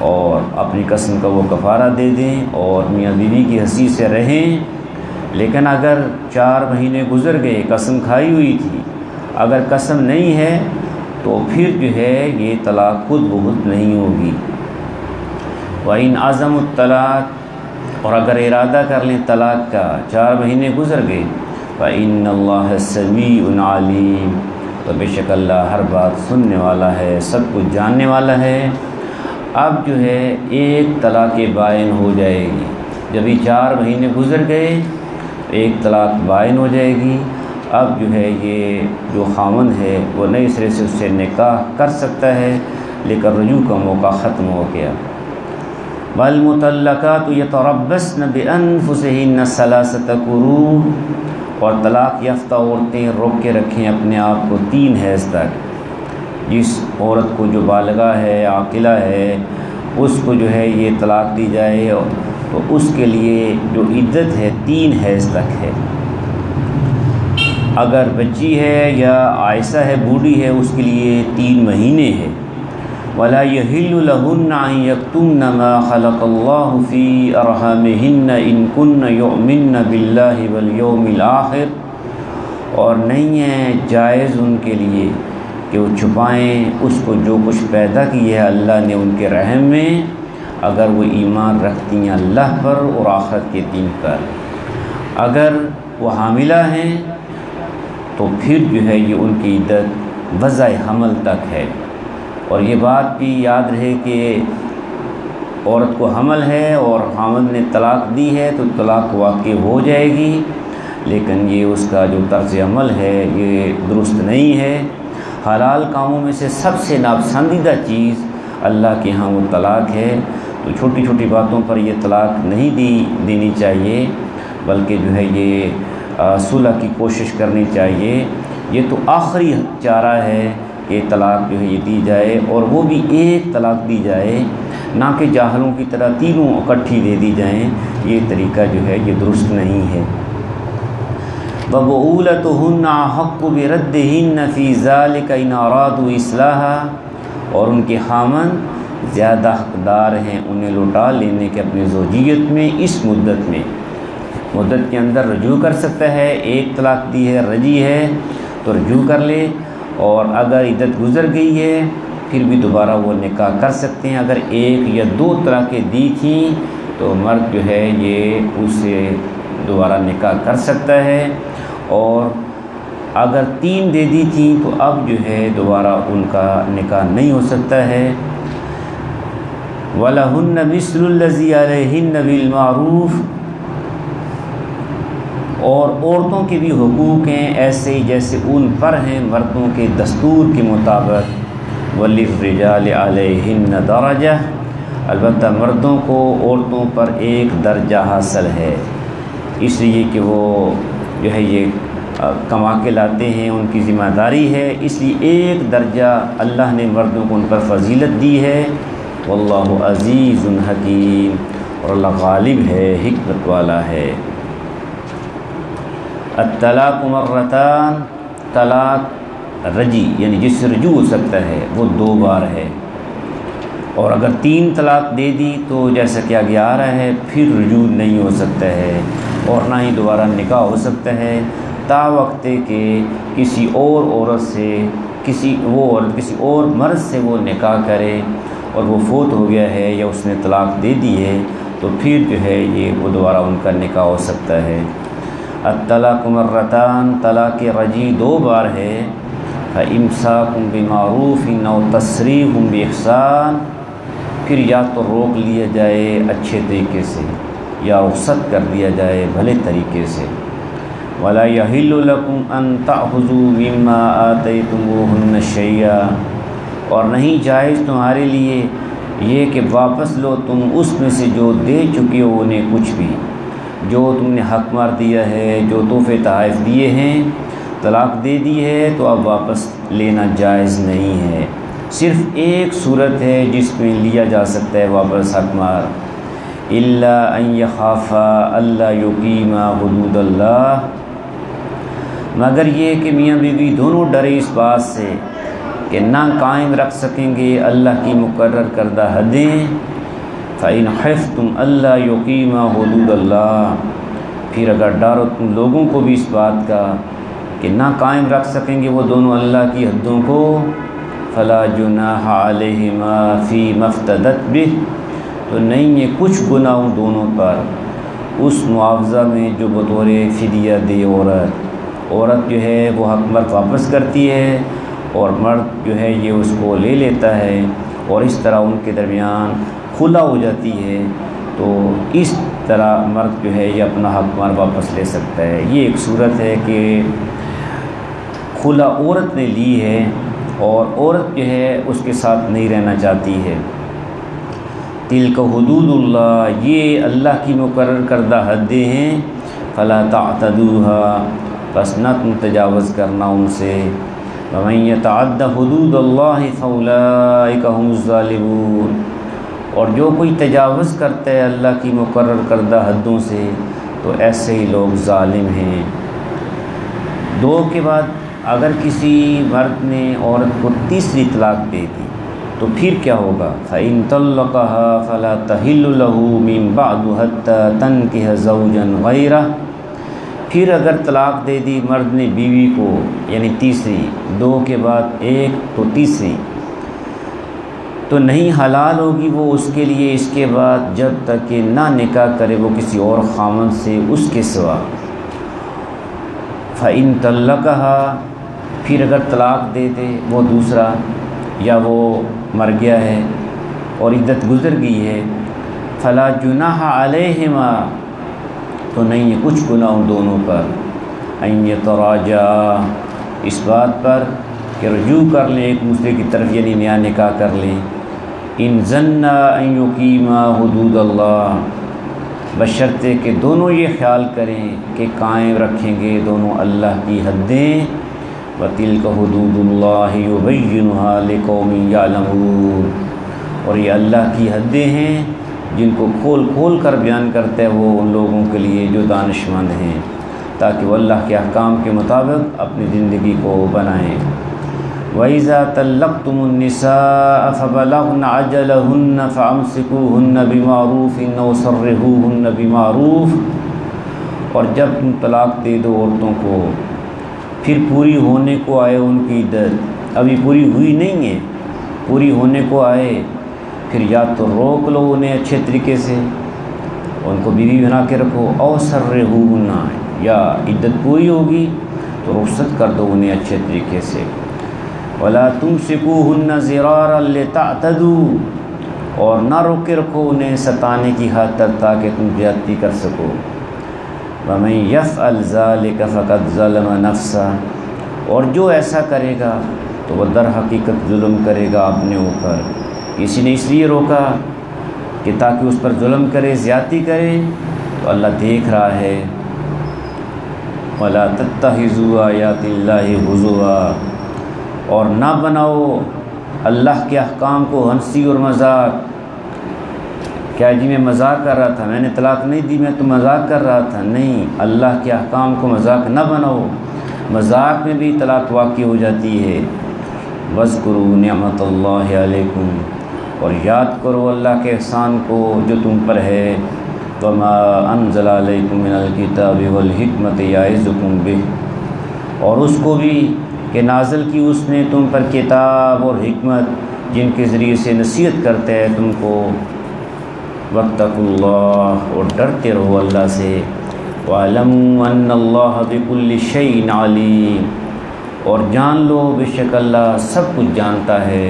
اور اپنی قسم کا وہ کفارہ دے دیں اور میاں بیوی کی حیثیت سے رہیں۔ لیکن اگر 4 مہینے گزر گئے، قسم کھائی ہوئی تھی، اگر قسم نہیں ہے تو پھر جو ہے یہ طلاق خود بخود نہیں ہوگی۔ وَإِنْ عَزَمُوا الطَّلَاقَ، اور اگر ارادہ کر لیں طلاق کا، 4 مہینے گزر گئے، فَإِنَّ اللَّهَ سَمِيعٌ عَلِيمٌ، تو بے شک اللہ ہر بات سننے والا ہے، سب کچھ جاننے والا ہے۔ اب جو ہے ایک طلاق بائن ہو جائے گی، جب یہ 4 مہینے گزر گئے ایک طلاق بائن ہو جائے گی۔ اب جو ہے یہ جو خاوند ہے وہ نئے سرے سے اس سے نکاح کر سکتا ہے، لیکن رجوع کا موقع ختم ہو گیا۔ والمطلقات یتربصن بانفسہن 3 قروء، اور طلاق یافتہ عورتیں روک کے رکھیں اپنے آپ کو 3 حیض تک۔ جس عورت کو جو بالغہ ہے، عاقلہ ہے، اس کو جو ہے یہ طلاق دی جائے تو اس کے لیے جو عدت ہے 3 حیض تک ہے۔ اگر بچی ہے یا عائسہ ہے، بوڑھی ہے، اس کے لیے 3 مہینے ہے۔ وَلَا يَحِلُّ لَهُنَّ أَن يَكْتُمْنَ مَا خَلَقَ اللَّهُ فِي أَرْحَامِهِنَّ إِن كُنَّ يُؤْمِنَّ بِاللَّهِ وَالْيَوْمِ الْآخِرِ، اور نہیں ہے جائز ان کے لیے کہ وہ چھپائیں اس کو جو کچھ پیدا کی ہے اللہ نے ان کے رحم میں، اگر وہ ایمان رکھتی ہیں اللہ پر اور آخرت کے دین پر۔ اگر وہ حاملہ ہیں تو پھر جو ہے یہ ان کی عدت وضع حمل تک ہے۔ اور یہ بات بھی یاد رہے کہ عورت کو حمل ہے اور خاوند نے طلاق دی ہے تو طلاق واقع ہو جائے گی، لیکن یہ اس کا جو طرز عمل ہے یہ درست نہیں ہے۔ حلال کاموں میں سے سب سے ناپسندیدہ چیز اللہ کے ہاں وہ طلاق ہے، تو چھوٹی چھوٹی باتوں پر یہ طلاق نہیں دینی چاہیے۔ بلکہ جو ہے یہ صلح کی کوشش کرنی چاہیے۔ یہ تو آخری چارہ ہے کہ طلاق جو ہے یہ دی جائے، اور وہ بھی ایک طلاق دی جائے، نہ کہ جاہلوں کی طرح تینوں اکٹھی دے دی جائیں۔ یہ طریقہ جو ہے یہ درست نہیں ہے۔ وَبُعُولَتُهُنَّ أَحَقُّ بِرَدِّهِنَّ فِي ذَلِكَ إِنْ أَرَادُوا إِصْلَاحًا، اور ان کے خامند زیادہ حقدار ہیں انہیں لوٹا لینے کے اپنی زوجیت میں، اس مدت میں، مدت کے اندر رجوع کر سکتا ہے۔ ایک طلاق دی ہے، رجی ہے، تو رجوع کر لے، اور اگر عدت گزر گئی ہے پھر بھی دوبارہ وہ نکاح کر سکتے ہیں۔ اگر ایک یا دو طلاقیں دی تھیں تو مرد جو ہے یہ اسے دوبارہ نکاح کر سکتا ہے، اور اگر 3 دے دی تھیں تو اب جو ہے دوبارہ ان کا نکاح نہیں ہو سکتا ہے۔ وَلَهُنَّ مِثْلُ الَّذِي عَلَيْهِنَّ بِالْمَعْرُوفِ، اور عورتوں کے بھی حقوق ہیں ایسے ہی جیسے ان پر ہیں مردوں کے دستور کے مطابق۔ وَلِلرِّجَالِ عَلَيْهِنَّ دَرَجَةٌ، البتہ مردوں کو عورتوں پر ایک درجہ حاصل ہے، اس لیے کہ وہ جو ہے یہ کما کے لاتے ہیں، ان کی ذمہ داری ہے، اس لیے ایک درجہ اللہ نے مردوں کو ان پر فضیلت دی ہے۔ واللہ عزیز حکیم، اور اللہ غالب ہے، حکمت والا ہے۔ الطلاق مرتان، طلاق رجی یعنی جس سے رجوع ہو سکتا ہے وہ 2 بار ہے، اور اگر 3 طلاق دے دی تو جیسا کہ آگے آ رہا ہے پھر رجوع نہیں ہو سکتا ہے، اور نہ ہی دوبارہ نکاح ہو سکتا ہے تا وقت کہ کسی اور عورت سے کسی اور مرد سے وہ نکاح کرے اور وہ فوت ہو گیا ہے یا اس نے طلاق دے دی ہے، تو پھر جو ہے یہ وہ دوبارہ ان کا نکاح ہو سکتا ہے۔ الطلاق مرتان، طلاق رجی 2 بار ہے۔ فَإِمْسَاكٌ بِمَعْرُوفٍ أَوْ تَسْرِيحٌ بِإِحْسَانٍ، پھر یا تو روک لیا جائے اچھے طریقے سے یا رخصت کر دیا جائے بھلے طریقے سے۔ وَلَا يَحِلُّ لَكُمْ أَن تَأْخُذُوا مِمَّا آتَيْتُمُوهُنَّ شَيْئًا، اور نہیں جائز تمہارے لیے یہ کہ واپس لو تم اس میں سے جو دے چکے ہو انہیں کچھ بھی، جو تم نے حق مار دیا ہے، جو تحفے تحائف دیے ہیں، طلاق دے دی ہے تو اب واپس لینا جائز نہیں ہے۔ صرف ایک صورت ہے جس میں لیا جا سکتا ہے واپس حق مار، الا ان یخافا الا یقیما حدود اللہ، مگر یہ کہ میاں بیوی دونوں ڈرے اس بات سے کہ نہ قائم رکھ سکیں گے اللہ کی مقرر کردہ حدیں۔ فَإِنْ خِفْتُمْ أَلَّا يُقِيمَا حُدُودَ اللَّهِ، پھر اگر ڈرو تم لوگوں کو بھی اس بات کا کہ نہ قائم رکھ سکیں گے وہ دونوں اللہ کی حدوں کو، فَلَا جُنَاحَ عَلَيْهِمَا فِي مَا افْتَدَتْ بِهِ، تو نہیں ہے کچھ گناہ ان دونوں پر اس معاوضہ میں جو بطور فدیہ دے عورت جو ہے وہ حق مرد واپس کرتی ہے، اور مرد جو ہے یہ اس کو لے لیتا ہے، اور اس طرح ان کے درمیان خلا ہو جاتی ہے، تو اس طرح مرد جو ہے یہ اپنا حق مار واپس لے سکتا ہے۔ یہ ایک صورت ہے کہ خلا عورت نے لی ہے اور عورت جو ہے اس کے ساتھ نہیں رہنا چاہتی ہے۔ تلک حدود اللہ، یہ اللہ کی مقرر کردہ حدیں ہیں، فلا تعتدوها، بس نہ تم تجاوز کرنا ان سے۔ ومن یتعد حدود اللہ فاولئک هم الظالمون، اور جو کوئی تجاوز کرتا ہے اللہ کی مقرر کردہ حدوں سے تو ایسے ہی لوگ ظالم ہیں۔ 2 کے بعد اگر کسی مرد نے عورت کو تیسری طلاق دے دی تو پھر کیا ہوگا؟ فَإِن طَلَّقَهَا فَلَا تَحِلُّ لَهُ مِن بَعْدُ حَتَّى تَنكِحَ زَوْجًا غَيْرَهُ، پھر اگر طلاق دے دی مرد نے بیوی کو، یعنی تیسری، 2 کے بعد 1 تو تیسری، تو نہیں حلال ہوگی وہ اس کے لیے اس کے بعد جب تک کہ نہ نکاح کرے وہ کسی اور خامن سے اس کے سوا۔ فَإِن طَلَّقَهَا، پھر اگر طلاق دے دے وہ دوسرا، یا وہ مر گیا ہے اور عدت گزر گئی ہے، فَلَا جُنَاحَ عَلَيْهِمَا، تو نہیں ہے کچھ گناہ ان دونوں پر، أَن يَتَرَاجَعَا، اس بات پر کہ رجوع کر لیں ایک دوسرے کی طرف، یعنی نیا نکاح کر لیں۔ ان ظنّا ان یقیما حدود اللہ، بشرطے کہ دونوں یہ خیال کریں کہ قائم رکھیں گے دونوں اللہ کی حدیں، وَتِلْكَ حُدُودُ اللَّهِ يُبَيِّنُهَا لِقَوْمٍ يَعْلَمُونَ، اور یہ اللہ کی حدیں ہیں جن کو کھول کھول کر بیان کرتا ہے وہ ان لوگوں کے لیے جو دانش مند ہیں، تاکہ وہ اللہ کے احکام کے مطابق اپنی زندگی کو بنائیں۔ وَإِذَا طَلَّقْتُمُ النِّسَاءَ فَبَلَغْنَ أَجَلَهُنَّ فَأَمْسِكُوهُنَّ بِمَعْرُوفٍ أَوْ سَرِّحُوهُنَّ بِمَعْرُوفٍ، اور جب تم طلاق دے دو عورتوں کو پھر پوری ہونے کو آئے ان کی عدت، ابھی پوری ہوئی نہیں ہے، پوری ہونے کو آئے، پھر یا تو روک لو انہیں اچھے طریقے سے، ان کو بیوی بنا کے رکھو، او سرحوہن، یا عدت پوری ہوگی تو رخصت کر دو انہیں اچھے طریقے سے، ولا تمسکوہن ضرارا لتعتدوا، اور نہ روک کے رکھو انہیں ستانے کی حد تک تاکہ تم زیادتی کر سکو، ومن یفعل ذلک فقد ظلم نفسہ، اور جو ایسا کرے گا تو وہ در حقیقت ظلم کرے گا اپنے اوپر۔ کسی نے اس لیے روکا کہ تاکہ اس پر ظلم کرے، زیادتی کرے، تو اللہ دیکھ رہا ہے۔ وَلَا تَتَّخِذُوا آیَاتِ اللَّهِ هُزُوًا، اور نہ بناؤ اللہ کے احکام کو ہنسی اور مذاق، کیا جی میں مذاق کر رہا تھا، میں نے طلاق نہیں دی، میں تو مذاق کر رہا تھا، نہیں، اللہ کے احکام کو مذاق نہ بناؤ، مذاق میں بھی طلاق واقع ہو جاتی ہے۔ وَاذْكُرُوا نِعْمَةَ اللَّهِ عَلَيْكُمْ، اور یاد کرو اللہ کے احسان کو جو تم پر ہے، وَمَا أَنزَلَ عَلَيْكُمْ مِنَ الْكِتَابِ وَالْحِكْمَةِ يَعِظُكُمْ بِهِ، اور اس کو بھی کہ نازل کی اس نے تم پر کتاب اور حکمت جن کے ذریعے سے نصیحت کرتے ہیں تم کو، وَاتَّقُوا اللَّهَ، اور ڈرتے رہو اللہ سے، وَاعْلَمُوا أَنَّ اللَّهَ بِكُلِّ شَيْءٍ عَلِيمٌ، اور جان لو بے شک اللہ سب کچھ جانتا ہے۔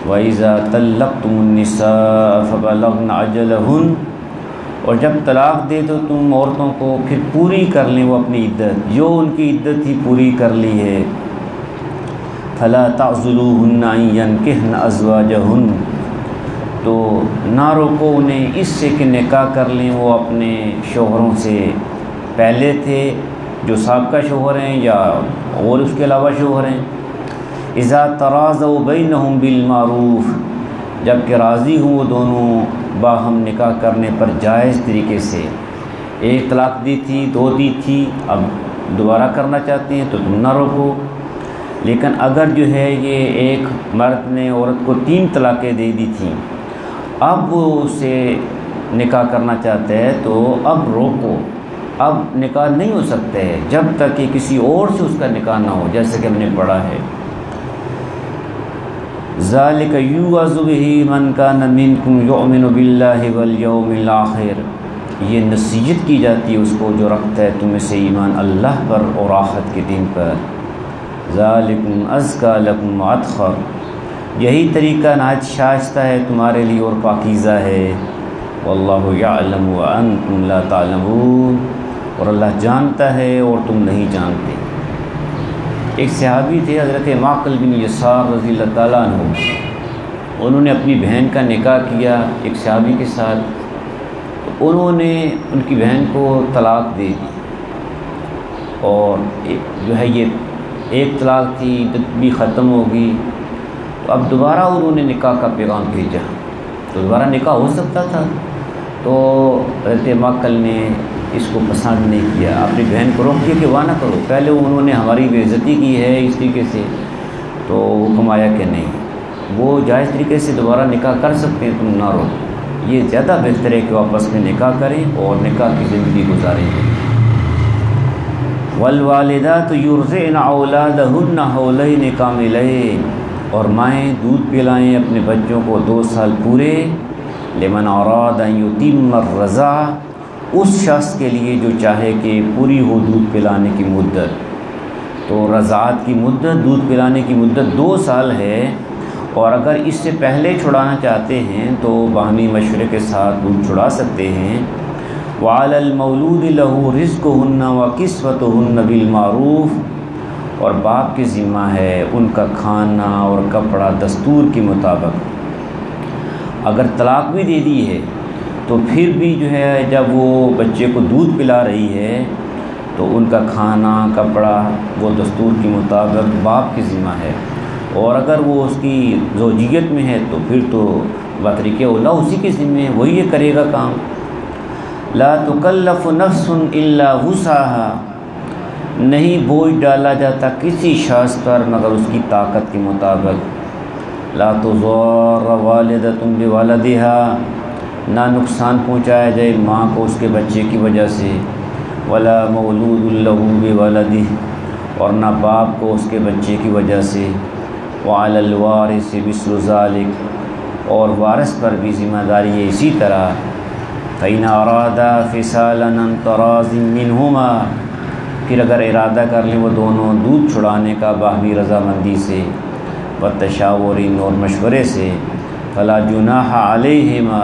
وَإِذَا طَلَّقْتُمُ النِّسَاءَ فَبَلَغْنَ أَجَلَهُنَّ، اور جب طلاق دے دو تم عورتوں کو پھر پوری کر لیں وہ اپنی عدت، جو ان کی عدت ہی پوری کر لی ہے، فَلَا تَعْضُلُوهُنَّ أَن يَنكِحْنَ أَزْوَاجَهُنَّ، تو نہ روکو انہیں اس سے کہ نکاح کر لیں وہ اپنے شوہروں سے، پہلے تھے جو سابقہ شوہر ہیں یا اور اس کے علاوہ شوہر ہیں، اذا تراضوا بینہم بالمعروف، جب کہ راضی ہوں وہ دونوں باہم نکاح کرنے پر جائز طریقے سے، ایک طلاق دی تھی، دو دی تھی، اب دوبارہ کرنا چاہتے ہیں تو تم نہ روکو، لیکن اگر جو ہے یہ ایک مرد نے عورت کو 3 طلاقیں دے دی تھیں، اب وہ اسے نکاح کرنا چاہتے ہیں تو اب روکو، اب نکاح نہیں ہو سکتا ہے جب تک کہ کسی اور سے اس کا نکاح نہ ہو، جیسے کہ ہم نے پڑھا ہے، ذَلِكَ يُوعَظُ بِهِ مَنْ كَانَ مِنْكُمْ يُؤْمِنُ بِاللَّهِ وَالْيَوْمِ الْآخِرِ، یہ نصیحت کی جاتی ہے اس کو جو رکھتا ہے تم میں سے ایمان اللہ پر اور آخرت کے دن پر، ذَلِكُمْ أَزْكَى لَكُمْ وَأَطْهَرُ، یہی طریقہ نہایت شائستہ ہے تمہارے لیے اور پاکیزہ ہے، وَاللَّهُ يَعْلَمُ وَأَنْتُمْ لَا تَعْلَمُونَ، اور اللہ جانتا ہے اور تم نہیں جانتے۔ ایک صحابی تھے حضرت معقل بن یسار رضی اللہ تعالیٰ عنہ، انہوں نے اپنی بہن کا نکاح کیا ایک صحابی کے ساتھ، تو انہوں نے ان کی بہن کو طلاق دے دی، اور جو ہے یہ ایک طلاق تھی، عدت بھی ختم ہوگی، تو اب دوبارہ انہوں نے نکاح کا پیغام بھیجا، تو دوبارہ نکاح ہو سکتا تھا، تو حضرت معقل نے اس کو پسند نہیں کیا، اپنی بہن کو روک دیا کہ وہ نہ کرو، پہلے انہوں نے ہماری بے عزتی کی ہے اس طریقے سے، تو حکم آیا کہ نہیں، وہ جائز طریقے سے دوبارہ نکاح کر سکتے ہیں، تم نہ روکو، یہ زیادہ بہتر ہے کہ وہ آپس میں نکاح کریں اور نکاح کی زندگی گزاریں۔ وَالْوَالِدَاتُ يُرْضِعْنَ أَوْلَادَهُنَّ حَوْلَيْنِ كَامِلَيْنِ، اور مائیں دودھ پلائیں اپنے بچوں کو 2 سال پورے، لِمَنْ أَرَادَ أَن يُتِمَّ الرَّضَاعَ، اس شخص کے لیے جو چاہے کہ پوری ہو دودھ پلانے کی مدت، تو رضاعت کی مدت، دودھ پلانے کی مدت 2 سال ہے، اور اگر اس سے پہلے چھڑانا چاہتے ہیں تو باہمی مشورے کے ساتھ دودھ چھڑا سکتے ہیں۔ وَعَلَى الْمَوْلُودِ لَهُ رِزْقُهُنَّ وَكِسْوَتُهُنَّ بِالْمَعْرُوفِ، اور باپ کی ذمہ ہے ان کا کھانا اور کپڑا دستور کے مطابق۔ اگر طلاق بھی دے دی ہے تو پھر بھی جو ہے جب وہ بچے کو دودھ پلا رہی ہے تو ان کا کھانا کپڑا وہ دستور کے مطابق باپ کی ذمہ ہے، اور اگر وہ اس کی زوجیت میں ہے تو پھر تو بطریق اولا اسی کے ذمہ ہے، وہی یہ کرے گا کام۔ لا تکلف نفس الا وسعها، نہیں بوجھ ڈالا جاتا کسی شخص پر مگر اس کی طاقت کے مطابق۔ لا تضار والدۃ بولدها، نہ نقصان پہنچایا جائے ماں کو اس کے بچے کی وجہ سے، ولا مولود له بولدہ، اور نہ باپ کو اس کے بچے کی وجہ سے، وعلی الوارث مثل ذلک، اور وارث پر بھی ذمہ داری ہے اسی طرح۔ فإن أرادا فصالا عن تراض منهما، پھر اگر ارادہ کر لیں وہ دونوں دودھ چھڑانے کا باہمی رضامندی سے، والتشاور، اور مشورے سے، فلا جناح علیہما،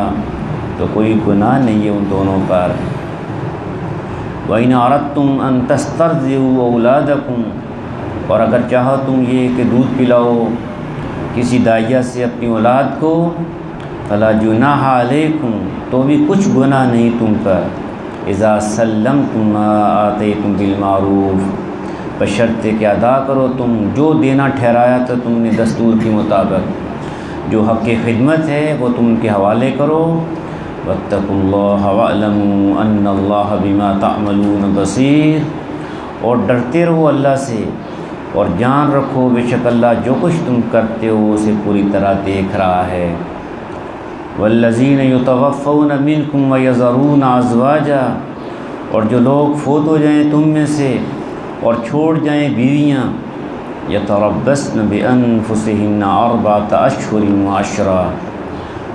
تو کوئی گناہ نہیں ہے ان دونوں پر۔ وإن أردتم أن تسترضعوا أولادكم، اور اگر چاہو تم یہ کہ دودھ پلاؤ کسی دائیا سے اپنی اولاد کو، فلا جناح علیکم، تو بھی کچھ گناہ نہیں تم پر، اذا سلمتم ما آتیتم بالمعروف، بشرطے کہ ادا کرو تم جو دینا ٹھہرایا تھا تم نے دستور کے مطابق، جو حق خدمت ہے وہ تم ان کے حوالے کرو۔ واتقوا اللہ واعلموا ان اللہ بما تعملون بصیر، اور ڈرتے رہو اللہ سے اور جان رکھو بے شک اللہ جو کچھ تم کرتے ہو اسے پوری طرح دیکھ رہا ہے۔ والذین یتوفون منکم ویذرون ازواجا، اور جو لوگ فوت ہو جائیں تم میں سے اور چھوڑ جائیں بیویاں، یتربصن بانفسہن اربعۃ اشہر وعشرا،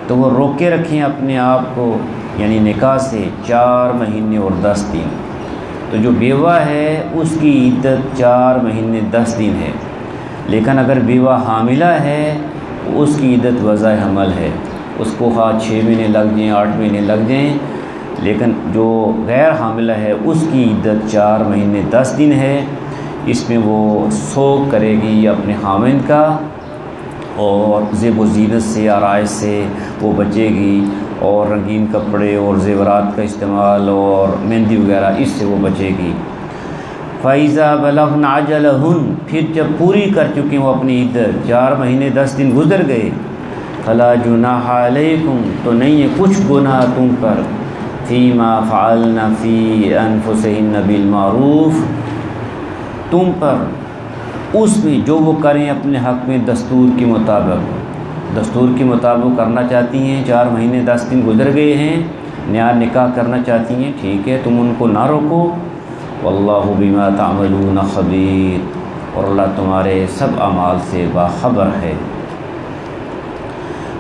تو وہ روکے رکھیں اپنے آپ کو یعنی نکاح سے 4 مہینے اور 10 دن۔ تو جو بیوہ ہے اس کی عدت 4 مہینے 10 دن ہے، لیکن اگر بیوہ حاملہ ہے تو اس کی عدت وضع حمل ہے، اس کو خواہ 6 مہینے لگ جائیں 8 مہینے لگ جائیں، لیکن جو غیر حاملہ ہے اس کی عدت 4 مہینے 10 دن ہے۔ اس میں وہ سوگ کرے گی اپنے خامند کا، اور زیب و زینت سے آرائش سے وہ بچے گی، اور رنگین کپڑے اور زیورات کا استعمال اور مہندی وغیرہ اس سے وہ بچے گی۔ فَإِذَا بَلَغْنَ أَجَلَهُنَّ، پھر جب پوری کر چکیں وہ اپنی عدت، 4 مہینے 10 دن گزر گئے، فَلَا جُنَاحَ عَلَيْكُمْ، تو نہیں ہے کچھ گناہ تم پر، فِيمَا فَعَلْنَ فِي أَنفُسِهِنَّ بِالْمَعْرُوفِ، تم پر اس میں جو وہ کریں اپنے حق میں دستور کے مطابق، دستور کے مطابق کرنا چاہتی ہیں، 4 مہینے 10 دن گزر گئے ہیں، نیا نکاح کرنا چاہتی ہیں، ٹھیک ہے تم ان کو نہ روکو۔ واللہ بما تعملون خبیر، اور اللہ تمہارے سب اعمال سے باخبر ہے۔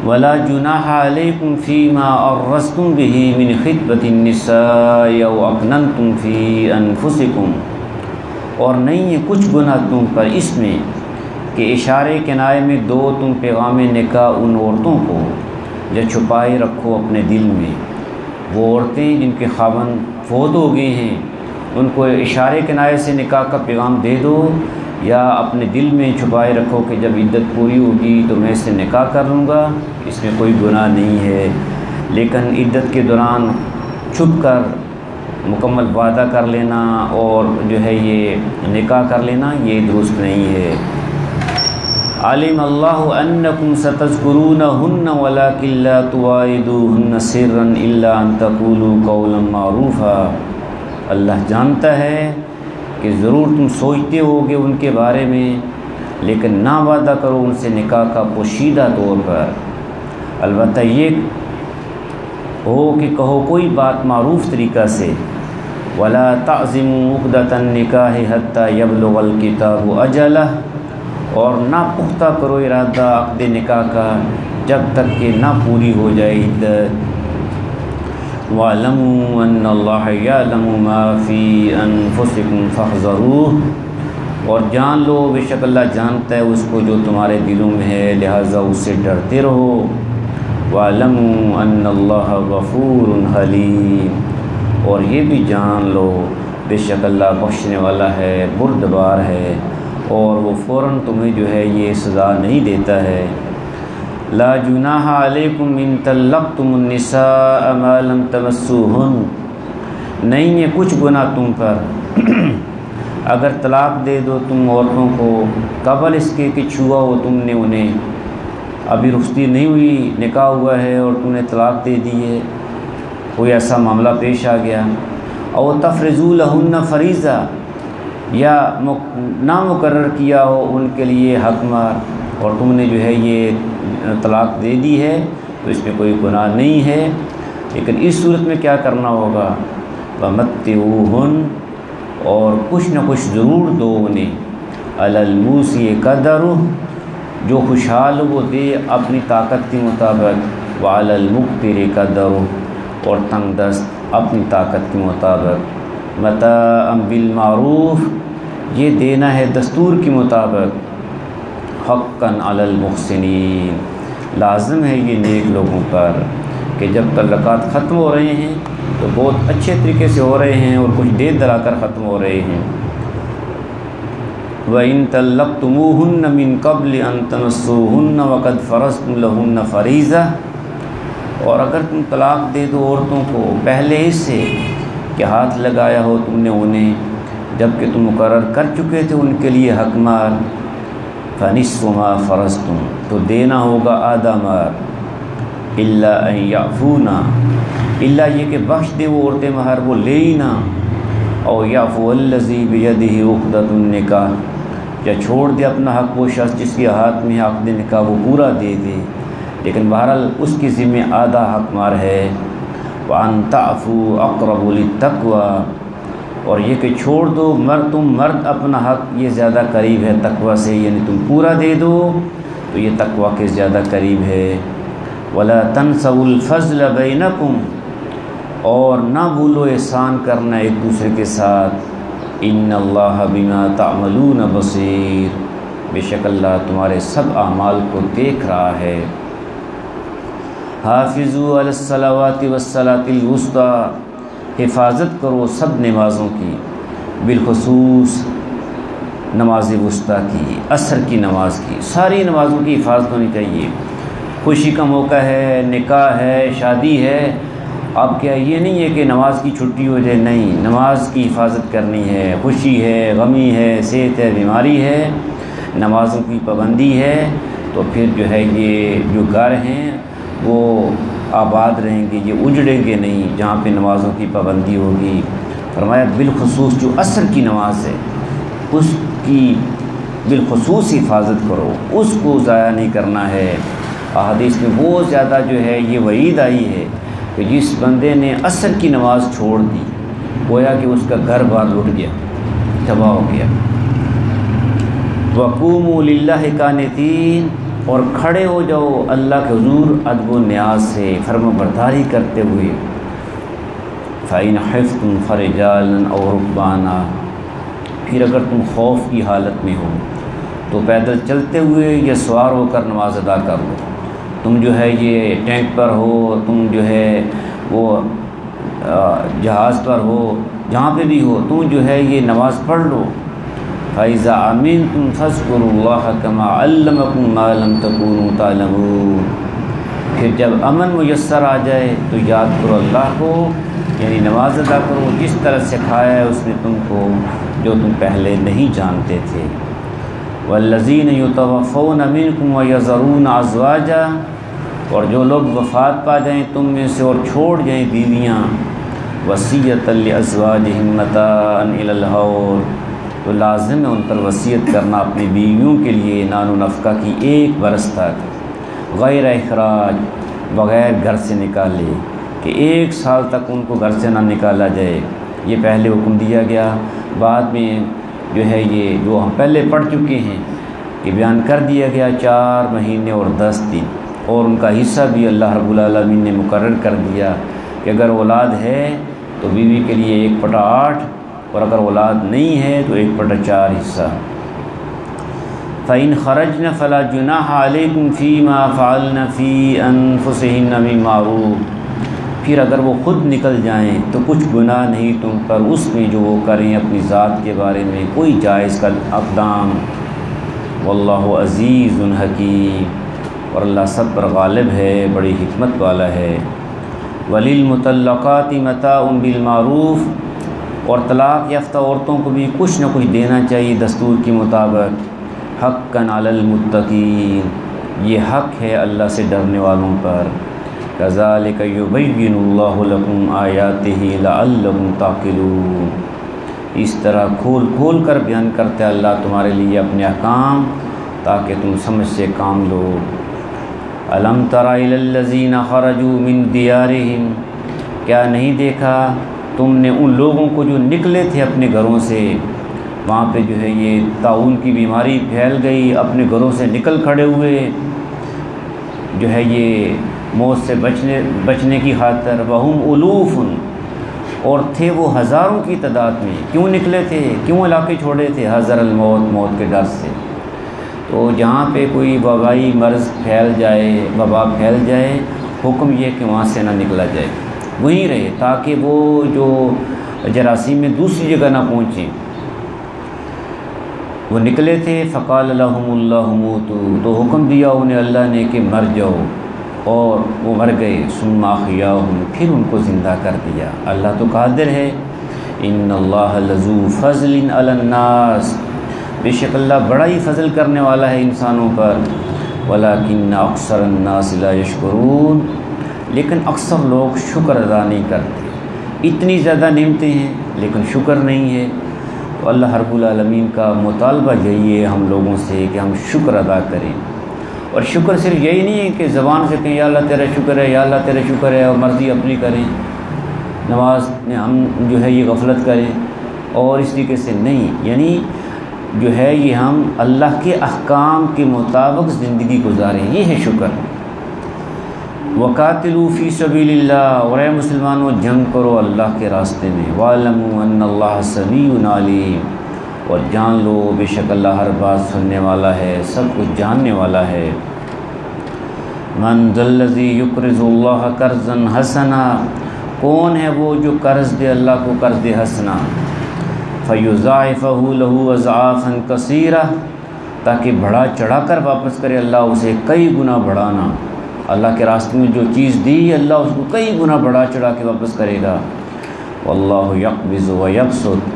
ولا جناح علیکم فیما عرضتم به من خطبۃ النساء او اکننتم فی انفسکم، اور نہیں ہے کچھ گناہ تم پر اس میں کہ اشارے کنائے میں دو تم پیغام نکاح ان عورتوں کو جو چھپائے رکھو اپنے دل میں، وہ عورتیں جن کے خاوند فوت ہو گئے ہیں ان کو اشارے کنائے سے نکاح کا پیغام دے دو، یا اپنے دل میں چھپائے رکھو کہ جب عدت پوری ہوگی تو میں اس سے نکاح کر لوں گا، اس میں کوئی گناہ نہیں ہے۔ لیکن عدت کے دوران چھپ کر مکمل وعدہ کر لینا اور جو ہے یہ نکاح کر لینا یہ درست نہیں ہے۔ علم اللہ انکم ستذکرونہن ولکن لا تواعدوہن سرا الا ان تقولوا قولا معروفا، اللہ جانتا ہے کہ ضرور تم سوچتے ہوگے ان کے بارے میں، لیکن نہ وعدہ کرو ان سے نکاح کا پوشیدہ طور پر، البتہ یہ ہو کہ کہو کوئی بات معروف طریقہ سے۔ ولا تعزموا عقدۃ النکاح حتیٰ یبلغ الکتاب اجلہ، اور نہ پختہ کرو ارادہ عقد نکاح کا جب تک کہ نہ پوری ہو جائے عدت۔ وَاعْلَمُوا أَنَّ اللَّهَ يَعْلَمُ مَا فِي أَنفُسِكُمْ فَاحْذَرُوهُ، اور جان لو بے شک اللہ جانتا ہے اس کو جو تمہارے دلوں میں ہے، لہٰذا اس سے ڈرتے رہو۔ وَاعْلَمُوا أَنَّ اللَّهَ غَفُورٌ حَلِيمٌ، اور یہ بھی جان لو بے شک اللہ بخشنے والا ہے، بردبار ہے، اور وہ فوراً تمہیں جو ہے یہ سزا نہیں دیتا ہے۔ لا جناح علیکم ان طلقتم النساء ما لم تمسوہن، نہیں ہے کچھ گناہ تم پر اگر طلاق دے دو تم عورتوں کو قبل اس کے کہ چھوا ہو تم نے انہیں، ابھی رخصتی نہیں ہوئی، نکاح ہوا ہے اور تم نے طلاق دے دی ہے، کوئی ایسا معاملہ پیش آ گیا، او تفرضوا لہن فریضہ، یا نہ مقرر کیا ہو ان کے لیے حق مہر اور تم نے جو ہے یہ طلاق دے دی ہے، تو اس میں کوئی گناہ نہیں ہے، لیکن اس صورت میں کیا کرنا ہوگا، وَمَتِّعُوهُنَّ، اور کچھ نہ کچھ ضرور دو انہیں، عَلَى الْمُوسِعِ قَدَرُهُ، جو خوشحال وہ دے اپنی طاقت کے مطابق، وَعَلَى الْمُقْتِرِ قَدَرُهُ، اور تنگ دست اپنی طاقت کے مطابق، مَتَاعًا بِالْمَعْرُوفِ، یہ دینا ہے دستور کے مطابق، حقاً علی المحسنین، لازم ہے یہ نیک لوگوں پر کہ جب تعلقات ختم ہو رہے ہیں تو بہت اچھے طریقے سے ہو رہے ہیں اور کچھ دیر دلا کر ختم ہو رہے ہیں۔ وَإِن طَلَّقْتُمُوهُنَّ مِن قَبْلِ أَن تَمَسُّوهُنَّ وَقَدْ فَرَضْتُمْ لَهُنَّ فَرِيضَةً، اور اگر تم طلاق دے دو عورتوں کو پہلے اس سے کہ ہاتھ لگایا ہو تم نے انہیں، جب کہ تم مقرر کر چکے تھے ان کے لیے حق مہر، فَنِصْفُ مَا فَرَضْتُمْ، تو دینا ہوگا آدھا مہر، إِلَّا أَن يَعْفُونَ، اللہ یہ کہ بخش دے وہ عورتیں مہر وہ لے ہی نہ، او یعفو الذی بیدہ عقدۃ النکاح، یا چھوڑ دے اپنا حق وہ شخص جس کے ہاتھ میں عقد نکاح وہ پورا دے دے، لیکن بہرحال اس کے ذمہ آدھا حق مہر ہے۔ وَأَن تَعْفُوا أَقْرَبُ لِلتَّقْوَىٰ، اور یہ کہ چھوڑ دو تم مرد اپنا حق یہ زیادہ قریب ہے تقویٰ سے، یعنی تم پورا دے دو تو یہ تقویٰ کے زیادہ قریب ہے۔ وَلَا تَنْسَوُا الْفَضْلَ بَيْنَكُمْ، اور نہ بھولو احسان کرنا ایک دوسرے کے ساتھ، ان اللہ بما تعملون بصیر، بے شک اللہ تمہارے سب اعمال کو دیکھ رہا ہے۔ حافظوا علی الصلوات والصلاۃ الوسطی، حفاظت کرو سب نمازوں کی، بالخصوص نماز وسطیٰ کی، عصر کی نماز کی، ساری نمازوں کی حفاظت ہونی چاہیے۔ خوشی کا موقع ہے، نکاح ہے، شادی ہے، اب کیا یہ نہیں ہے کہ نماز کی چھٹی ہو جائے، نہیں، نماز کی حفاظت کرنی ہے، خوشی ہے، غمی ہے، صحت ہے، بیماری ہے، نمازوں کی پابندی ہے، تو پھر جو ہے یہ جو گھر ہیں وہ آباد رہیں گے، یہ اجڑیں گے نہیں جہاں پہ نمازوں کی پابندی ہوگی۔ فرمایا بالخصوص جو عصر کی نماز ہے اس کی بالخصوص حفاظت کرو، اس کو ضائع نہیں کرنا ہے۔ احادیث میں بہت زیادہ جو ہے یہ وعید آئی ہے کہ جس بندے نے عصر کی نماز چھوڑ دی گویا کہ اس کا گھر بار لٹ گیا، تباہ ہو گیا۔ وَقُومُوا لِلَّهِ قَانِتِينَ، اور کھڑے ہو جاؤ اللہ کے حضور ادب و نیاز سے فرما برداری کرتے ہوئے۔ فَإِنْ خِفْتُمْ فَرِجَالًا أَوْ رُكْبَانًا، پھر اگر تم خوف کی حالت میں ہو تو پیدل چلتے ہوئے یا سوار ہو کر نماز ادا کر لو، تم جو ہے یہ ٹینک پر ہو، تم جو ہے وہ جہاز پر ہو، جہاں پہ بھی ہو تم جو ہے یہ نماز پڑھ لو۔ فَإِذَا أَمِنْتُمْ فَاذْكُرُوا اللَّهَ كَمَا عَلَّمَكُم مَّا لَمْ تَكُونُوا تَعْلَمُونَ، پھر جب امن میسر آ جائے تو یاد کرو اللہ کو، یعنی نماز ادا کرو جس طرح سکھایا ہے اس نے تم کو جو تم پہلے نہیں جانتے تھے۔ وَالَّذِينَ يُتَوَفَّوْنَ مِنْكُمْ وَيَذَرُونَ أَزْوَاجًا، اور جو لوگ وفات پا جائیں تم میں سے اور چھوڑ جائیں بیویاں، وَصِيَّةً لِأَزْوَاجِهِمْ مَتَاعًا إِلَى الْحَوْلِ، تو لازم ہے ان پر وصیت کرنا اپنی بیویوں کے لیے نان و نفقہ کی 1 برس تک، غیر اخراج، بغیر گھر سے نکالے، کہ 1 سال تک ان کو گھر سے نہ نکالا جائے، یہ پہلے حکم دیا گیا۔ بعد میں جو ہے یہ جو ہم پہلے پڑھ چکے ہیں کہ بیان کر دیا گیا 4 مہینے اور 10 دن، اور ان کا حصہ بھی اللہ رب العالمین نے مقرر کر دیا کہ اگر اولاد ہے تو بیوی کے لیے 1/8، اور اگر اولاد نہیں ہے تو 1/4 حصہ۔ فَإِنْ خَرَجْنَ فَلَا جُنَاحَ عَلَيْكُمْ فِي مَا فَعَلْنَ فِي أَنفُسِهِنَّ مِن مَّعْرُوفٍ، پھر اگر وہ خود نکل جائیں تو کچھ گناہ نہیں تم پر اس میں جو وہ کریں اپنی ذات کے بارے میں کوئی جائز کا اقدام۔ واللہ عزیز حکیم، اور اللہ سب پر غالب ہے، بڑی حکمت والا ہے۔ وَلِلْمُطَلَّقَاتِ مَتَاعٌ بِالْمَعْرُوفِ، اور طلاق یافتہ عورتوں کو بھی کچھ نہ کچھ دینا چاہیے دستور کے مطابق۔ حقاً علی المتقین، یہ حق ہے اللہ سے ڈرنے والوں پر۔ کذالک یبین اللہ لکم آیاتہ لعلکم تعقلون، اس طرح کھول کھول کر بیان کرتے اللہ تمہارے لیے اپنے احکام تاکہ تم سمجھ سے کام لو۔ الم تر الی الذین خرجوا من دیارہم، کیا نہیں دیکھا تم نے ان لوگوں کو جو نکلے تھے اپنے گھروں سے؟ وہاں پہ جو ہے یہ طاعون کی بیماری پھیل گئی، اپنے گھروں سے نکل کھڑے ہوئے جو ہے یہ موت سے بچنے کی خاطر۔ وہم الوف، اور تھے وہ ہزاروں کی تعداد میں۔ کیوں نکلے تھے؟ کیوں علاقے چھوڑے تھے؟ حذر الموت، موت کے ڈر سے۔ تو جہاں پہ کوئی وبائی مرض پھیل جائے، وبا پھیل جائے، حکم یہ کہ وہاں سے نہ نکلا جائے، وہیں رہے تاکہ وہ جو جراثیم میں دوسری جگہ نہ پہنچیں۔ وہ نکلے تھے، فقال لهم اللہ موتوا، تو حکم دیا انہیں اللہ نے کہ مر جاؤ، اور وہ مر گئے۔ ثم احیاهم، پھر ان کو زندہ کر دیا۔ اللہ تو قادر ہے۔ ان اللہ لذو فضل علی الناس، بے شک اللہ بڑا ہی فضل کرنے والا ہے انسانوں پر۔ ولکن اکثر الناس لا یشکرون، لیکن اکثر لوگ شکر ادا نہیں کرتے۔ اتنی زیادہ نعمتیں ہیں لیکن شکر نہیں ہے۔ تو اللہ رب العالمین کا مطالبہ یہی ہے ہم لوگوں سے کہ ہم شکر ادا کریں۔ اور شکر صرف یہی نہیں ہے کہ زبان سے کہیں یا اللہ تیرا شکر ہے، یا اللہ تیرا شکر ہے، اور مرضی اپنی کریں، نماز میں ہم جو ہے یہ غفلت کریں اور اس طریقے سے نہیں، یعنی جو ہے یہ ہم اللہ کے احکام کے مطابق زندگی گزاریں، یہ ہے شکر۔ وَقَاتِلُوا فِي سَبِيلِ اللَّهِ، اور اے مسلمانوں جنگ کرو اللہ کے راستے میں۔ وَاعْلَمُوا أَنَّ اللَّهَ سَمِيعٌ عَلِيمٌ، اور جان لو بے شک اللہ ہر بات سننے والا ہے، سب کچھ جاننے والا ہے۔ مَنْ ذَا الَّذِي يُقْرِضُ اللَّهَ قَرْضًا حَسَنًا، کون ہے وہ جو قرض دے اللہ کو قرض حسنا؟ فَيُضَاعِفَهُ لَهُ أَضْعَافًا كَثِيرَةً، تاکہ بڑھا چڑھا کر واپس کرے اللہ اسے کئی گنا بڑھانا۔ اللہ کے راستے میں جو چیز دی اللہ اس کو کئی گنا بڑھا چڑھا کے واپس کرے گا۔ واللہ یقبض ویبسط،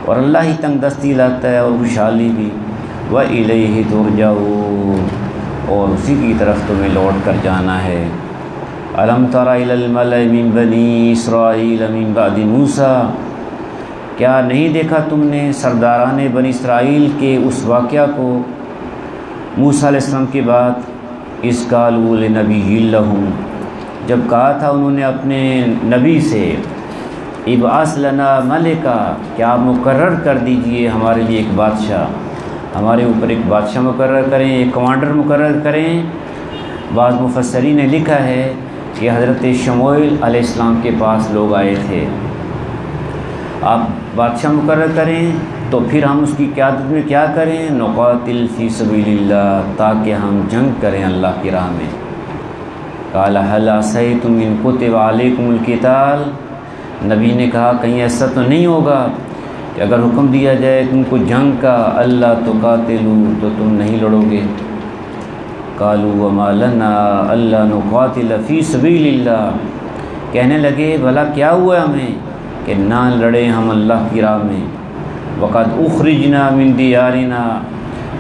اور اللہ ہی تنگ دستی لاتا ہے اور خوشحالی بھی۔ وَإِلَيْهِ تُرْجَعُونَ، اور اسی کی طرف تمہیں لوٹ کر جانا ہے۔ أَلَمْ تَرَ إِلَى الْمَلَإِ مِنْ بَنِي إِسْرَائِيلَ مِنْ بَعْدِ مُوسَىٰ، کیا نہیں دیکھا تم نے سرداران بنی اسرائیل کے اس واقعہ کو موسیٰ علیہ السلام کے بعد؟ اِذْ قَالُوا لِنَبِيٍّ لَهُمْ، جب کہا تھا انہوں نے اپنے نبی سے، ابعث لنا ملکا، کیا آپ مقرر کر دیجئے ہمارے لیے ایک بادشاہ، ہمارے اوپر ایک بادشاہ مقرر کریں، ایک کمانڈر مقرر کریں۔ بعض مفسرین نے لکھا ہے کہ حضرت شموئیل علیہ السلام کے پاس لوگ آئے تھے، آپ بادشاہ مقرر کریں تو پھر ہم اس کی قیادت میں کیا کریں؟ نقاتل فی سبیل اللہ، تاکہ ہم جنگ کریں اللہ کی راہ میں۔ قال هل عصیتم ان کتب علیکم القتال، نبی نے کہا کہیں ایسا تو نہیں ہوگا کہ اگر حکم دیا جائے تم کو جنگ کا، اللہ تقاتلوا، تو تم نہیں لڑو گے۔ قالوا وما لنا الا نقاتل فی سبیل اللہ، کہنے لگے بھلا کیا ہوا ہمیں کہ نہ لڑیں ہم اللہ کی راہ میں۔ وقد اخرجنا من دیارنا،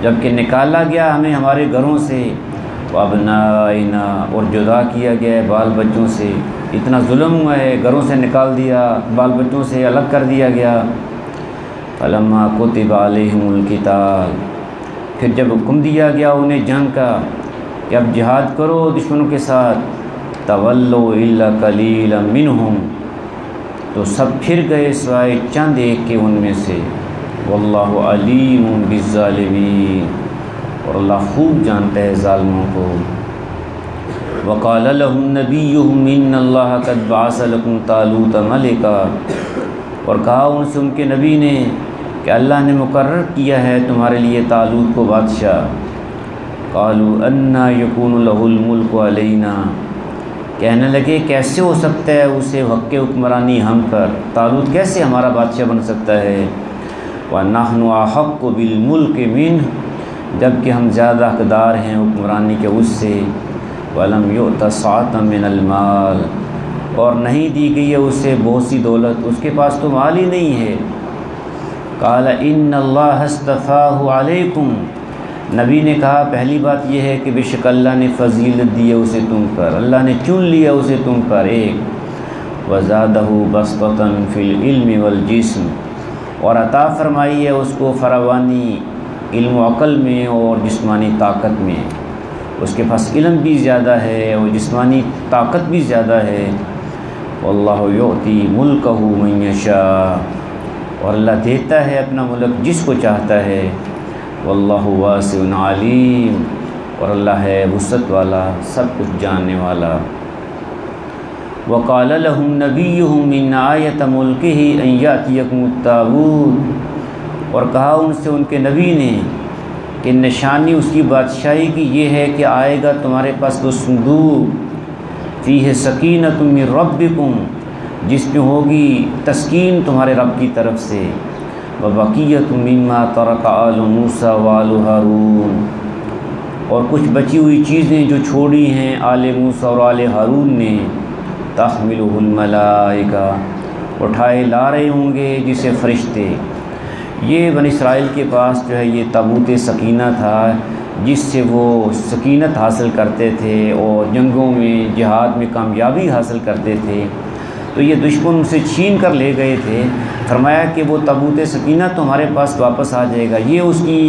جبکہ نکالا گیا ہمیں ہمارے گھروں سے، وابنائنا، اور جدا کیا گیا ہے بال بچوں سے، اتنا ظلم ہوا ہے، گھروں سے نکال دیا، بال بچوں سے الگ کر دیا گیا۔ فلما کتب علیہم القتال، پھر جب حکم دیا گیا انہیں جنگ کا کہ اب جہاد کرو دشمنوں کے ساتھ، تولوا الا قلیلا منہم، تو سب پھر گئے سوائے چند ایک کے ان میں سے۔ واللہ علیم بالظالمین، اور اللہ خوب جانتا ہے ظالموں کو۔ وقال لهم نبیہم ان اللہ قد بعث لکم طالوت ملکا، اور کہا ان سے ان کے نبی نے کہ اللہ نے مقرر کیا ہے تمہارے لیے طالوت کو بادشاہ۔ قالوا انا یکون له الملک علینا، کہنے لگے کیسے ہو سکتا ہے اسے حق کے حکمرانی ہم پر، طالوت کیسے ہمارا بادشاہ بن سکتا ہے۔ وَنَحْنُ أَحَقُّ بِالْمُلْكِ مِنْهُ، جب کہ ہم زیادہ حقدار ہیں حکمرانی کے اس سے، وَلَمْ يُؤْتَ سَعَةً مِّنَ الْمَالِ، اور نہیں دی گئی ہے اسے بہت سی دولت، اس کے پاس تو مال ہی نہیں ہے۔ قَالَ إِنَّ اللَّهَ اصْطَفَاهُ عَلَيْكُمْ، نبی نے کہا پہلی بات یہ ہے کہ بے شک اللہ نے فضیلت دی ہے اسے تم پر، اللہ نے چن لیا اسے تم پر ایک، وَزَادَهُ بَسْطَةً فِي الْعِلْمِ وَالْجِسْمِ، اور عطا فرمائی ہے اس کو فراوانی علم و عقل میں اور جسمانی طاقت میں، اس کے پاس علم بھی زیادہ ہے اور جسمانی طاقت بھی زیادہ ہے۔ وَاللَّهُ يُؤْتِي مُلْكَهُ مَن يَشَاءُ، اور اللہ دیتا ہے اپنا ملک جس کو چاہتا ہے۔ وَاللَّهُ وَاسِعٌ عَلِيمٌ، اور اللہ ہے وسعت والا، سب کچھ جاننے والا۔ وَقَالَ لَهُمْ نَبِيُّهُمْ إِنَّ آيَةَ مُلْكِهِ أَن يَأْتِيَكُمُ التَّابُوتُ، اور کہا ان سے ان کے نبی نے کہ نشانی اس کی بادشاہی کی یہ ہے کہ آئے گا تمہارے پاس وہ صندوق، فیہ سکینۃ من ربکم، جس میں ہوگی تسکین تمہارے رب کی طرف سے، وبقیۃ مما ترک آل موسیٰ وآل ہارون، اور کچھ بچی ہوئی چیزیں جو چھوڑی ہیں آل موسیٰ اور آل ہارون نے، تحملہ الملائکہ، اٹھائے لا رہے ہوں گے جسے فرشتے۔ یہ بنی اسرائیل کے پاس جو ہے یہ تابوت سکینہ تھا، جس سے وہ سکینت حاصل کرتے تھے اور جنگوں میں جہاد میں کامیابی حاصل کرتے تھے۔ تو یہ دشمن ان سے چھین کر لے گئے تھے، فرمایا کہ وہ تابوت سکینہ تو ہمارے پاس واپس آ جائے گا، یہ اس کی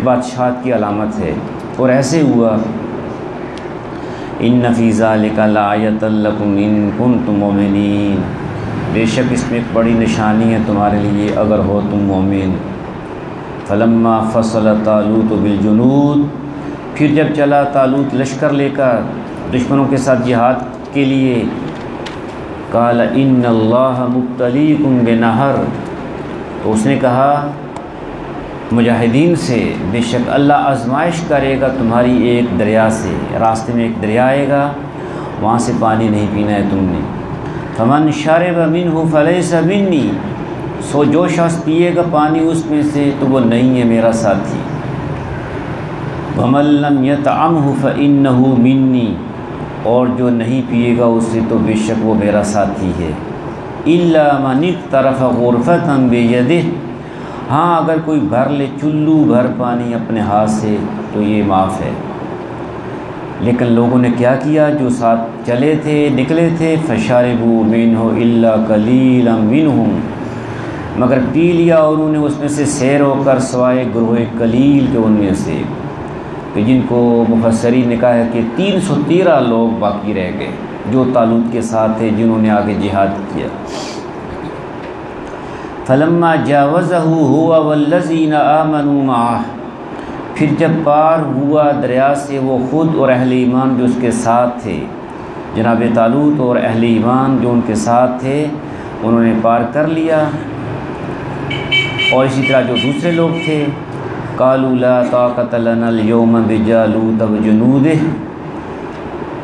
بادشاہت کی علامت ہے، اور ایسے ہوا۔ ان فی ذلک لآیۃ لکم ان کنتم مؤمنین، بے شک اس میں ایک بڑی نشانی ہے تمہارے لیے اگر ہو تم مومن۔ فلما فصل طالوت بالجنود، پھر جب چلا طالوت لشکر لے کر دشمنوں کے ساتھ جہاد کے لیے، قال ان اللہ مبتلیکم بنہر، تو اس نے کہا مجاہدین سے بے شک اللہ آزمائش کرے گا تمہاری ایک دریا سے، راستے میں ایک دریا آئے گا، وہاں سے پانی نہیں پینا ہے تم نے۔ فمن شرب منہ فلیس منی، سو جو شخص پیے گا پانی اس میں سے تو وہ نہیں ہے میرا ساتھی۔ ومن لم یطعمہ فانہ منی، اور جو نہیں پیے گا اس سے تو بے شک وہ میرا ساتھی ہے۔ الا من اقترف غرفۃ بیدہ، ہاں اگر کوئی بھر لے چلو بھر پانی اپنے ہاتھ سے تو یہ معاف ہے۔ لیکن لوگوں نے کیا کیا، جو ساتھ چلے تھے نکلے تھے، فشربوا منہ الا قلیلا منہم، مگر پی لیا انہوں نے اس میں سے سیر ہو کر سوائے گروہ قلیل کے ان میں سے، کہ جن کو مفسرین نے کہا ہے کہ 313 لوگ باقی رہ گئے جو طالوت کے ساتھ تھے جنہوں نے آگے جہاد کیا۔ فلما جاوزہ ہوا والذین آمنوا معہ، پھر جب پار ہوا دریا سے وہ خود اور اہل ایمان جو اس کے ساتھ تھے، جناب طالوت اور اہل ایمان جو ان کے ساتھ تھے انہوں نے پار کر لیا، اور اسی طرح جو دوسرے لوگ تھے، قالوا لا طاقت لنا اليوم بجالوت وجنودہ،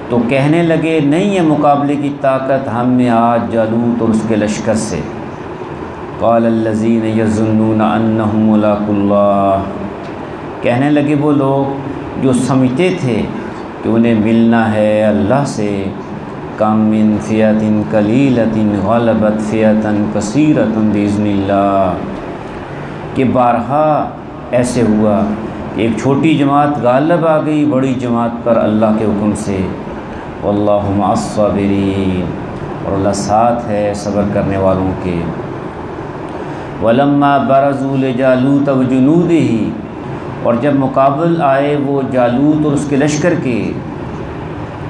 تو کہنے لگے نہیں ہے مقابلے کی طاقت ہم میں آج جالوت اور اس کے لشکر سے۔ قال الذین یظنون انہم ملاقو اللہ، کہنے لگے وہ لوگ جو سمجھتے تھے کہ انہیں ملنا ہے اللہ سے، کم من فئۃ قلیلۃ غلبت فئۃ کثیرۃ باذن اللہ، کہ بارہا ایسے ہوا کہ ایک چھوٹی جماعت غالب آ گئی بڑی جماعت پر اللہ کے حکم سے۔ واللہ مع الصابرین، اور اللہ ساتھ ہے صبر کرنے والوں کے۔ ولما برزوا لجالوت وجنودہ، اور جب مقابل آئے وہ جالوت اور اس کے لشکر کے،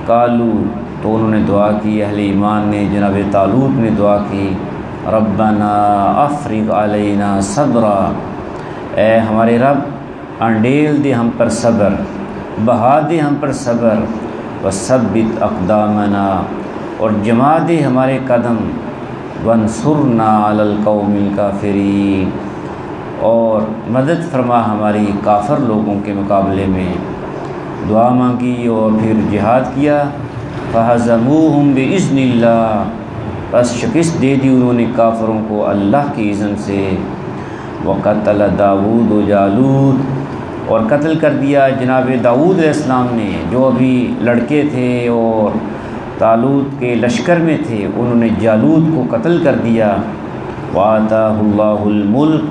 قالوا، تو انہوں نے دعا کی، اہل ایمان نے جناب طالوت نے دعا کی، ربنا افرغ علینا صبرا، اے ہمارے رب انڈیل دے ہم پر صبر، بہا دے ہم پر صبر، وثبت اقدامنا، اور جما دے ہمارے قدم، وانصرنا علی القوم الکافرین، اور مدد فرما ہماری کافر لوگوں کے مقابلے میں۔ دعا مانگی اور پھر جہاد کیا۔ فہزموہم باذن اللہ، بس شکست دے دی انہوں نے کافروں کو اللہ کی اذن سے۔ وقتل داؤد و جالوت، اور قتل کر دیا جناب داؤد علیہ السلام نے، جو ابھی لڑکے تھے اور طالوت کے لشکر میں تھے، انہوں نے جالوت کو قتل کر دیا۔ وَآتَاهُ اللَّهُ الْمُلْكَ،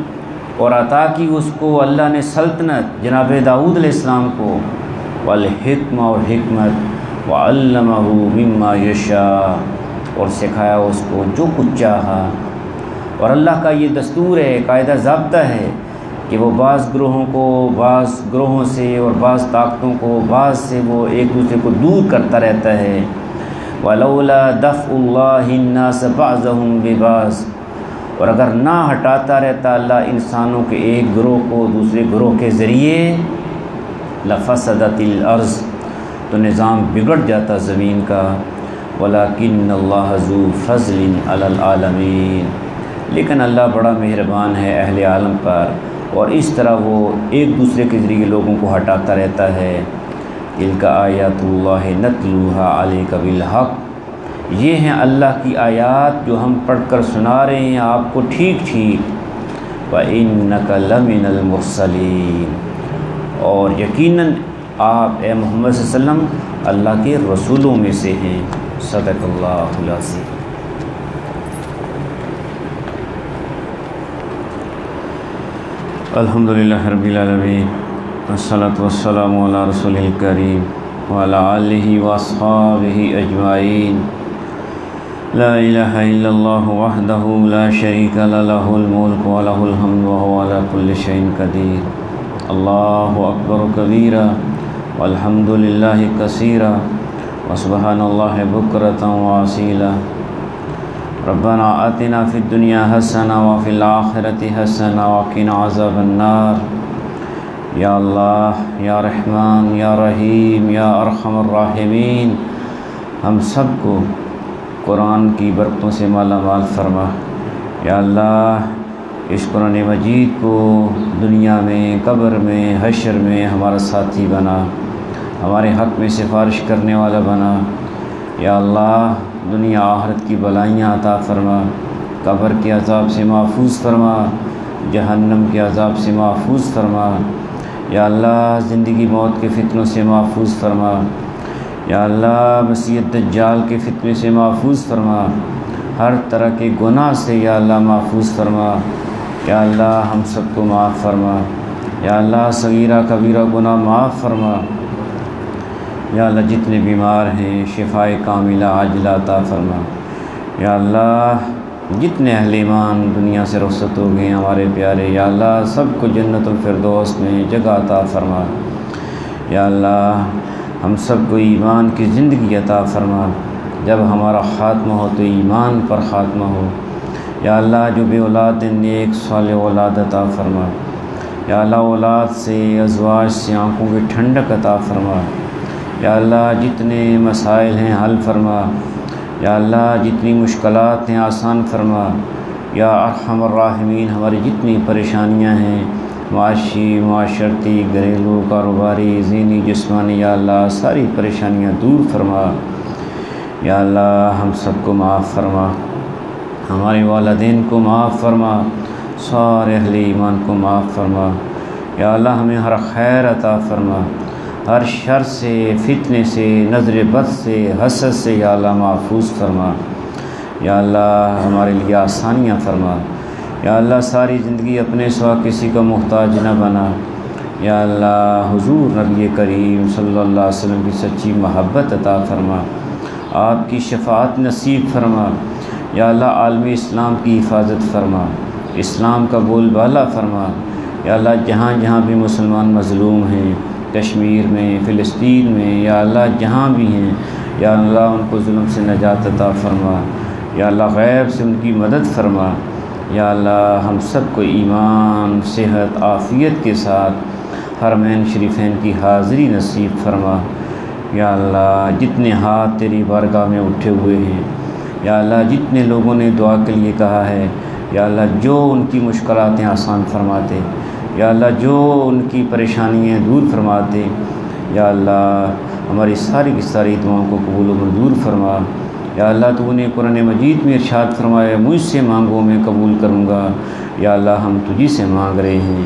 اور عطا کی اس کو اللہ نے سلطنت جناب داؤد علیہ السلام کو، والحکمہ، اور حکمت، وعلمہ مما یشاء، اور سکھایا اس کو جو کچھ چاہا۔ اور اللہ کا یہ دستور ہے، قاعدہ ضابطہ ہے کہ وہ بعض گروہوں کو بعض گروہوں سے اور بعض طاقتوں کو بعض سے وہ ایک دوسرے کو دور کرتا رہتا ہے۔ وَلَوْلَا دَفْعُ اللَّهِ النَّاسَ بَعْضَهُمْ بِبَعْضٍ، اور اگر نہ ہٹاتا رہتا اللہ انسانوں کے ایک گروہ کو دوسرے گروہ کے ذریعے، لَفَسَدَتِ الْأَرْضُ، تو نظام بگڑ جاتا زمین کا۔ وَلَكِنَّ اللَّهَ ذُو فَضْلٍ عَلَى الْعَالَمِينَ، لیکن اللہ بڑا مہربان ہے اہل عالم پر، اور اس طرح وہ ایک دوسرے کے ذریعے لوگوں کو ہٹاتا رہتا ہے۔ تِلْكَ آیاتُ اللَّهِ نَتْلُوهَا عَلَيْكَ بِالْحَقِّ، یہ ہیں اللہ کی آیات جو ہم پڑھ کر سنا رہے ہیں آپ کو ٹھیک ٹھیک۔ وَإِنَّكَ لَمِنَ الْمُرْسَلِينَ، اور یقیناً آپ اے محمد صلی اللہ علیہ وسلم اللہ کے رسولوں میں سے ہیں۔ صدق اللہ العظیم۔ الحمدللہ رب العالمین، والصلاة والسلام علی رسول الکریم وعلی آلہ واصحابہ اجمعین۔ لا الہ الا اللہ وحدہ لا شریک لہ، لہ الملک ولہ الحمد وہو علی کل شیء قدیر۔ اللہ اکبر کبیرا والحمد للہ کثیرا وسبحان اللہ بکرۃ واصیلا۔ ربنا آتنا فی الدنیا حسنہ وفی الآخرۃ حسنہ وقنا عذاب النار۔ یا اللہ، یا رحمان، یا رحیم، یا ارحم الراحمین، ہم سب کو قرآن کی برکتوں سے مالا مال فرما۔ یا اللہ، اس قرآن مجید کو دنیا میں، قبر میں، حشر میں ہمارا ساتھی بنا، ہمارے حق میں سفارش کرنے والا بنا۔ یا اللہ، دنیا آخرت کی بلائیاں عطا فرما، قبر کے عذاب سے محفوظ فرما، جہنم کے عذاب سے محفوظ فرما۔ یا اللہ، زندگی موت کے فتنوں سے محفوظ فرما۔ یا اللہ، مسیح دجال کے فتنے سے محفوظ فرما، ہر طرح کے گناہ سے یا اللہ محفوظ فرما۔ یا اللہ، ہم سب کو معاف فرما۔ یا اللہ، صغیرہ کبیرہ گناہ معاف فرما۔ یا اللہ، جتنے بیمار ہیں شفائے کاملہ عاجلہ عطا فرما۔ یا اللہ، جتنے اہل ایمان دنیا سے رخصت ہو گئے ہمارے پیارے، یا اللہ سب کو جنت الفردوس میں جگہ عطا فرما۔ یا اللہ، ہم سب کو ایمان کی زندگی عطا فرما، جب ہمارا خاتمہ ہو تو ایمان پر خاتمہ ہو۔ یا اللہ، جو بے اولاد ہیں نیک صالح اولاد عطا فرما۔ یا اللہ، اولاد سے، ازواج سے آنکھوں کی ٹھنڈک عطا فرما۔ یا اللہ، جتنے مسائل ہیں حل فرما۔ یا اللہ، جتنی مشکلات ہیں آسان فرما۔ یا ارحم الراحمین، ہماری جتنی پریشانیاں ہیں معاشی، معاشرتی، گھریلو، کاروباری، ذہنی، جسمانی، یا اللہ ساری پریشانیاں دور فرما۔ یا اللہ، ہم سب کو معاف فرما، ہمارے والدین کو معاف فرما، سارے اہل ایمان کو معاف فرما۔ یا اللہ، ہمیں ہر خیر عطا فرما، ہر شر سے، فتنے سے، نظر بد سے، حسد سے یا اللہ محفوظ فرما۔ یا اللہ، ہمارے لیے آسانیاں فرما۔ یا اللہ، ساری زندگی اپنے سوا کسی کا محتاج نہ بنا۔ یا اللہ، حضور نبی کریم صلی اللہ علیہ وسلم کی سچی محبت عطا فرما، آپ کی شفاعت نصیب فرما۔ یا اللہ، عالم اسلام کی حفاظت فرما، اسلام کا بول بالا فرما۔ یا اللہ، جہاں جہاں بھی مسلمان مظلوم ہیں، کشمیر میں، فلسطین میں، یا اللہ جہاں بھی ہیں، یا اللہ ان کو ظلم سے نجات عطا فرما۔ یا اللہ، غیب سے ان کی مدد فرما۔ یا اللہ، ہم سب کو ایمان، صحت، عافیت کے ساتھ حرمین شریفین کی حاضری نصیب فرما۔ یا اللہ، جتنے ہاتھ تیری بارگاہ میں اٹھے ہوئے ہیں، یا اللہ جتنے لوگوں نے دعا کے لیے کہا ہے، یا اللہ جو ان کی مشکلاتیں آسان فرماتے، یا اللہ جو ان کی پریشانیاں دور فرماتے، یا اللہ ہماری ساری کی ساری دعاؤں کو قبول و منظور فرما۔ یا اللہ، تو نے قرآن مجید میں ارشاد فرمایا، مجھ سے مانگو میں قبول کروں گا۔ یا اللہ، ہم تجھی سے مانگ رہے ہیں،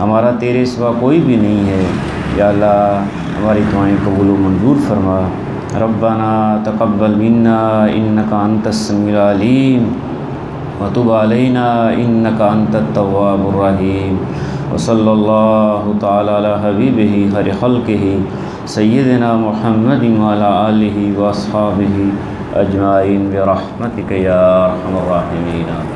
ہمارا تیرے سوا کوئی بھی نہیں ہے۔ یا اللہ ہماری دعائیں قبول و منظور فرما۔ ربنا تقبل منا انک انت السمیع العلیم وتب علینا انک انت التواب الرحیم۔ وصلی اللہ تعالی علی حبیبہ خیر خلقہ سیدنا محمد وعلی آلہ واصحابہ اجمعین برحمتک یا ارحم الراحمین۔